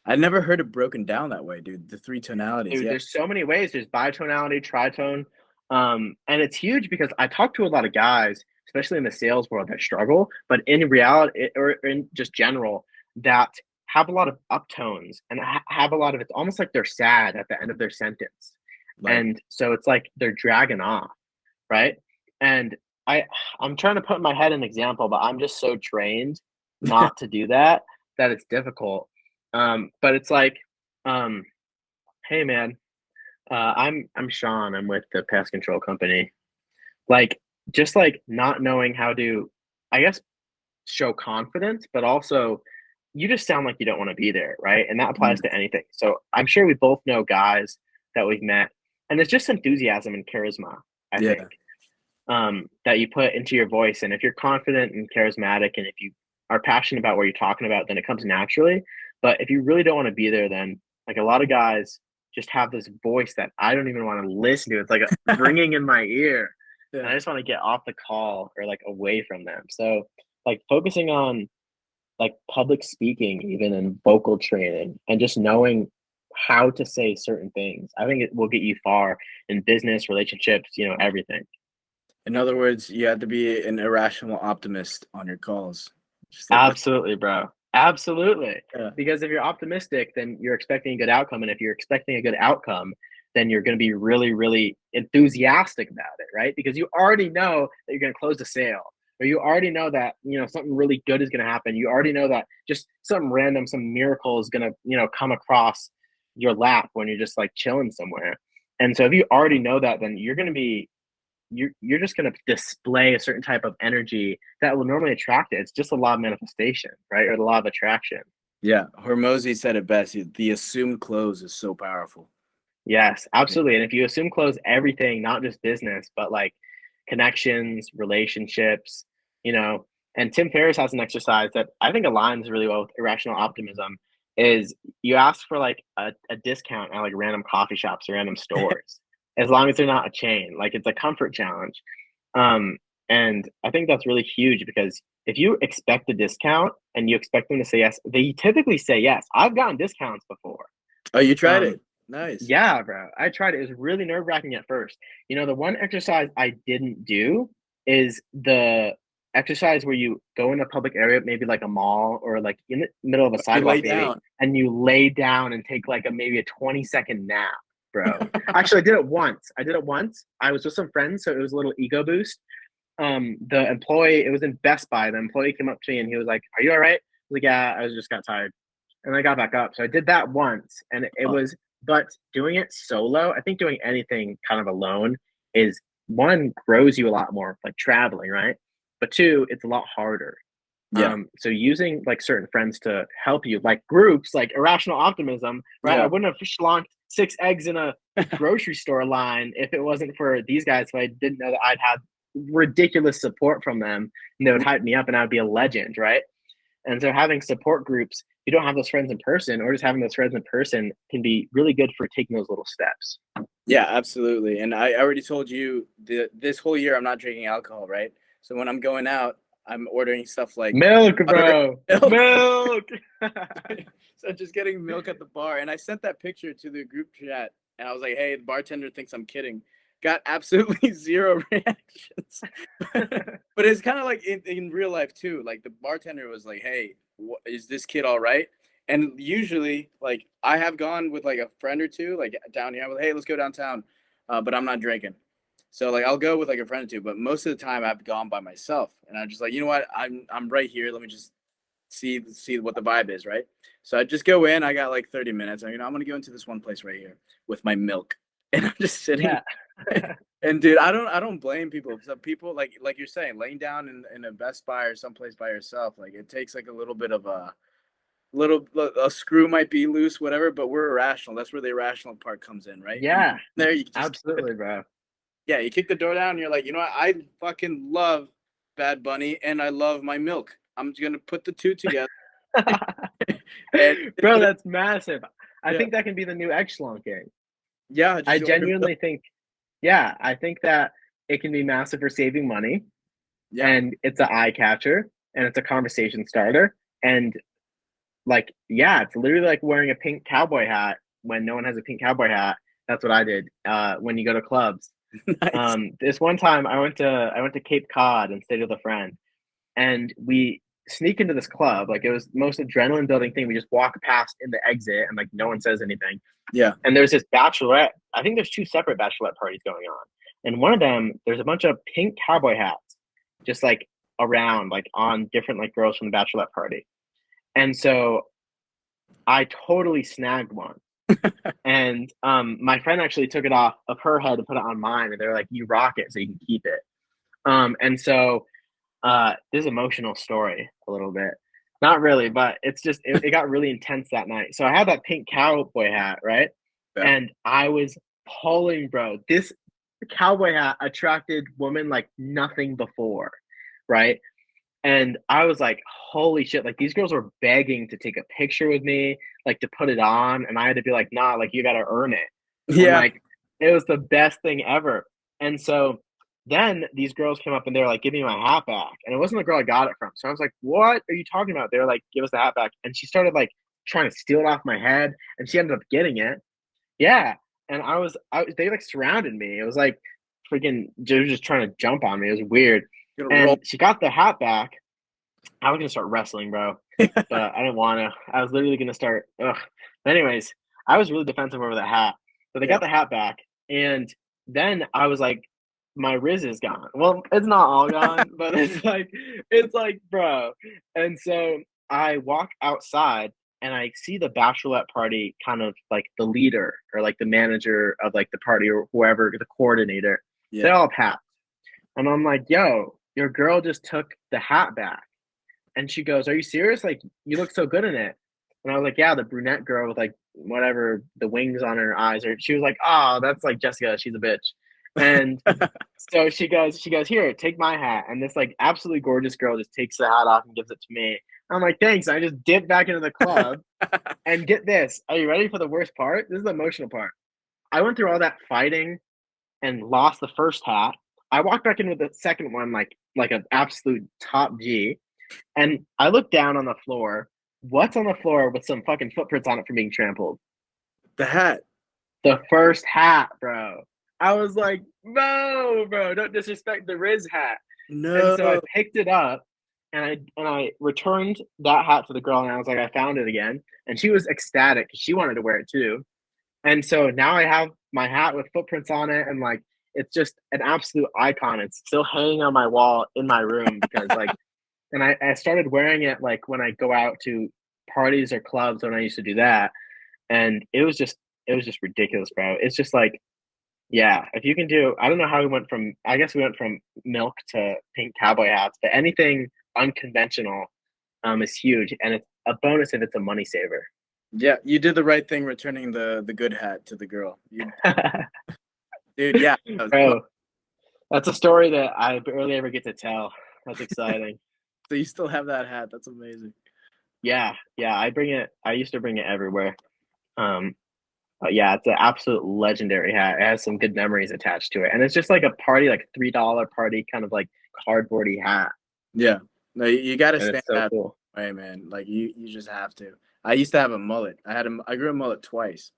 I never heard it broken down that way, dude. The three tonalities, dude, yeah, there's so many ways. There's bitonality, tritone. And it's huge because I talk to a lot of guys, especially in the sales world, that struggle, but in reality, or in just general, that have a lot of uptones and have a lot of it's almost like they're sad at the end of their sentence. like And so it's like they're dragging off, right? And I I'm trying to put in my head an example, but I'm just so trained not to do that that it's difficult. But it's like, um, hey man, I'm Sean. I'm with the pest control company. Like, just like not knowing how to, I guess, show confidence, but also you just sound like you don't want to be there, right? And that applies mm, to anything. So I'm sure we both know guys that we've met, and it's just enthusiasm and charisma, I yeah, think, that you put into your voice. And if you're confident and charismatic, and if you are passionate about what you're talking about, then it comes naturally. But if you really don't want to be there, then like a lot of guys just have this voice that I don't even want to listen to. It's like ringing in my ear, and yeah. I just want to get off the call or like away from them. So like focusing on like public speaking, even and vocal training, and just knowing how to say certain things, I think it will get you far in business, relationships, everything. In other words, you have to be an irrational optimist on your calls. Just like that's Absolutely, bro. Absolutely. yeah, Because if you're optimistic, then you're expecting a good outcome. And if you're expecting a good outcome, then you're going to be really, really enthusiastic about it, right? Because you already know that you're going to close the sale, or you already know that, something really good is going to happen. You already know that just some random, some miracle is going to, come across your lap when you're just like chilling somewhere. And so if you already know that, then you're going to be you're just going to display a certain type of energy that will normally attract it. It's just a law of manifestation, right? Or the law of attraction. yeah. Hormozy said it best. The assumed close is so powerful. Yes, Yeah. absolutely. And if you assume close everything, not just business, but like connections, relationships, and Tim Ferriss has an exercise that I think aligns really well with irrational optimism is you ask for like a discount at like random coffee shops or random stores, as long as they're not a chain. Like it's a comfort challenge. Um, and I think that's really huge because if you expect a discount and you expect them to say yes, they typically say yes. I've gotten discounts before. Oh, you tried Um, it. Nice. yeah, bro. I tried it. It was really nerve-wracking at first. The one exercise I didn't do is the exercise where you go in a public area, maybe like a mall or like in the middle of a You lay sidewalk, maybe, down. and you lay down and take like maybe a 20-second nap, bro. Actually, I did it once. I was with some friends, so it was a little ego boost. The employee, it was in Best Buy. The employee came up to me and he was like, "Are you all right?" I was like, "Yeah, I was just got tired." And I got back up. So I did that once, and it Oh, was, but doing it solo, I think doing anything kind of alone is one, grows you a lot more, like traveling, right? But two, it's a lot harder. yeah, So using like certain friends to help you, like groups, like Irrational Optimism, right? I yeah. wouldn't have schlonked 6 eggs in a grocery store line if it wasn't for these guys. If I didn't know that I'd have ridiculous support from them, and they would hype me up, and I'd be a legend, right? And so having support groups, you don't have those friends in person, or just having those friends in person can be really good for taking those little steps. Yeah, absolutely. And I already told you this whole year I'm not drinking alcohol, right? So when I'm going out, I'm ordering stuff like Milk, butter, bro. milk. Milk. So just getting milk at the bar. And I sent that picture to the group chat and I was like, hey, the bartender thinks I'm kidding. Got absolutely zero reactions. But it's kind of like in real life too. Like the bartender was like, hey, is this kid all right? And usually, like I have gone with like a friend or two, like down here. I'm like, hey, let's go downtown, but I'm not drinking. So like I'll go with like a friend or two, but most of the time I've gone by myself, and I'm just like, you know what, I'm right here. Let me just see what the vibe is, right? So I just go in. I got like 30 minutes. I'm gonna go into this one place right here with my milk, and I'm just sitting. Yeah. And dude, I don't blame people. Some people like you're saying, laying down in a Best Buy or someplace by yourself, like it takes like a little bit of a screw might be loose, whatever. But we're irrational. That's where the irrational part comes in, right? And Yeah, there you just absolutely, bro. yeah, you kick the door down. And you're like, you know what? I fucking love Bad Bunny and I love my milk. I'm just gonna put the two together and Bro, that's massive. I yeah, think that can be the new Slonking. yeah, I just order milk. genuinely think, yeah, I think that it can be massive for saving money, Yeah, and it's an eye catcher, and it's a conversation starter, and like, yeah, it's literally like wearing a pink cowboy hat when no one has a pink cowboy hat. That's what I did. When you go to clubs. nice. This one time I went to Cape Cod and stayed with a friend, and we sneak into this club. Like it was the most adrenaline building thing. We just walk past in the exit, and like no one says anything. Yeah, And there's this bachelorette. I think there's two separate bachelorette parties going on. And one of them, there's a bunch of pink cowboy hats, just like around, like on different like girls from the bachelorette party. And so I totally snagged one. And my friend actually took it off of her head and put it on mine. And they're like, "You rock it, so you can keep it." And so this emotional story a little bit. Not really, but it's just it got really intense that night. So I had that pink cowboy hat, right? yeah. And I was pulling, bro. This cowboy hat attracted women like nothing before, right? And I was like, holy shit, like these girls were begging to take a picture with me, like to put it on. And I had to be like, nah, like you gotta earn it. And Yeah. like it was the best thing ever. And so then these girls came up and they were like, give me my hat back. And it wasn't the girl I got it from. So I was like, what are you talking about? They were like, give us the hat back. And she started like trying to steal it off my head. And she ended up getting it. Yeah. And they like surrounded me. It was like freaking, they were just trying to jump on me. It was weird. Gonna roll. And she got the hat back. I was gonna start wrestling, bro, but I didn't want to. I was literally gonna start. Ugh. But anyways, I was really defensive over the hat. So they Yeah. got the hat back, and then I was like, my Riz is gone. Well, it's not all gone, but it's like, bro. And so I walk outside, and I see the bachelorette party, kind of like the leader or like the manager of like the party or whoever, the coordinator. They Yeah. all have hats, and I'm like, yo, your girl just took the hat back. And she goes, "Are you serious? Like, you look so good in it." And I was like, "Yeah, the brunette girl with like whatever the wings on her eyes." Or she was like, "Oh, that's like Jessica. She's a bitch." And so she goes, "Here, take my hat." And this like absolutely gorgeous girl just takes the hat off and gives it to me. I'm like, "Thanks." I just dip back into the club and get this. Are you ready for the worst part? This is the emotional part. I went through all that fighting and lost the first hat. I walked back in with the second one like an absolute top G. And I look down on the floor. What's on the floor with some fucking footprints on it from being trampled? The hat. The first hat, bro. I was like, no, bro, don't disrespect the Riz hat. And so I No. picked it up and I returned that hat to the girl and I was like, I found it again. And she was ecstatic because she wanted to wear it too. And so now I have my hat with footprints on it and like it's just an absolute icon. It's still hanging on my wall in my room because like and I started wearing it like when I go out to parties or clubs when I used to do that. And it was just ridiculous, bro. It's just like, yeah, if you can do I don't know how I guess we went from milk to pink cowboy hats, but anything unconventional is huge. And it's a bonus if it's a money saver. Yeah, you did the right thing returning the good hat to the girl. You dude, yeah. Bro, that's a story that I barely ever get to tell. That's exciting. So you still have that hat. That's amazing. Yeah, yeah, I used to bring it everywhere. Um, but yeah, it's an absolute legendary hat. It has some good memories attached to it, and it's just like a party, like $3 party, kind of like cardboardy hat, Yeah. No, you got to and stand it's so that cool. way, man. Like you just have to. I used to have a mullet. I grew a mullet twice.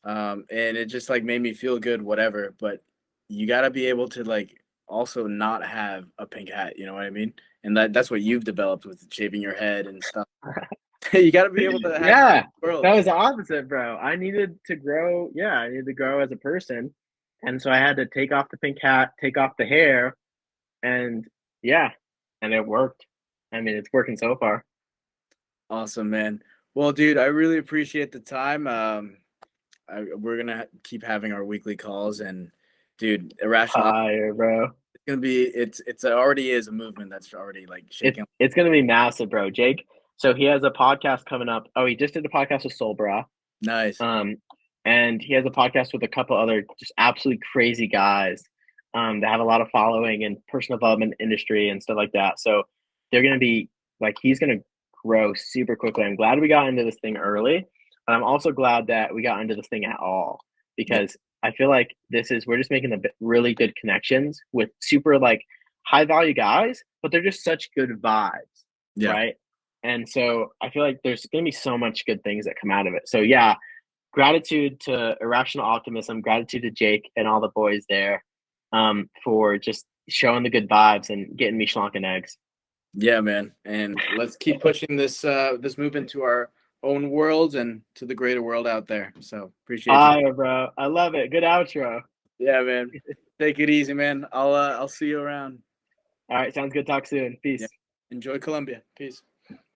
And it just like made me feel good, whatever. But you got to be able to like also not have a pink hat. You know what I mean? And that's what you've developed with shaving your head and stuff. You got to be able to have Yeah, that worlds. was the opposite, bro. I needed to grow. Yeah, I needed to grow as a person, and so I had to take off the pink hat, take off the hair, and yeah, and it worked. I mean, it's working so far. Awesome, man. Well, dude, I really appreciate the time. We're gonna keep having our weekly calls, and Dude, Irrational Optimism Fire, bro. is gonna be it's already is a movement that's already like shaking. It's gonna be massive, bro. Jake, so he has a podcast coming up. Oh, he just did a podcast with Solbra. Nice. And he has a podcast with a couple other just absolutely crazy guys that have a lot of following in personal development industry and stuff like that. So they're gonna be like he's gonna grow super quickly. I'm glad we got into this thing early, but I'm also glad that we got into this thing at all because I feel like we're just making really good connections with super like high value guys, but they're just such good vibes, Yeah. right? And so I feel like there's gonna be so much good things that come out of it. So yeah, gratitude to Irrational Optimism, gratitude to Jake and all the boys there for just showing the good vibes and getting me schlonking eggs. Yeah, man. And let's keep pushing this movement to our own world and to the greater world out there. So appreciate you. Fire, bro. I love it. Good outro. Yeah, man. Take it easy, man. I'll see you around. All right, sounds good. Talk soon. Peace. Yeah. Enjoy Colombia. Peace.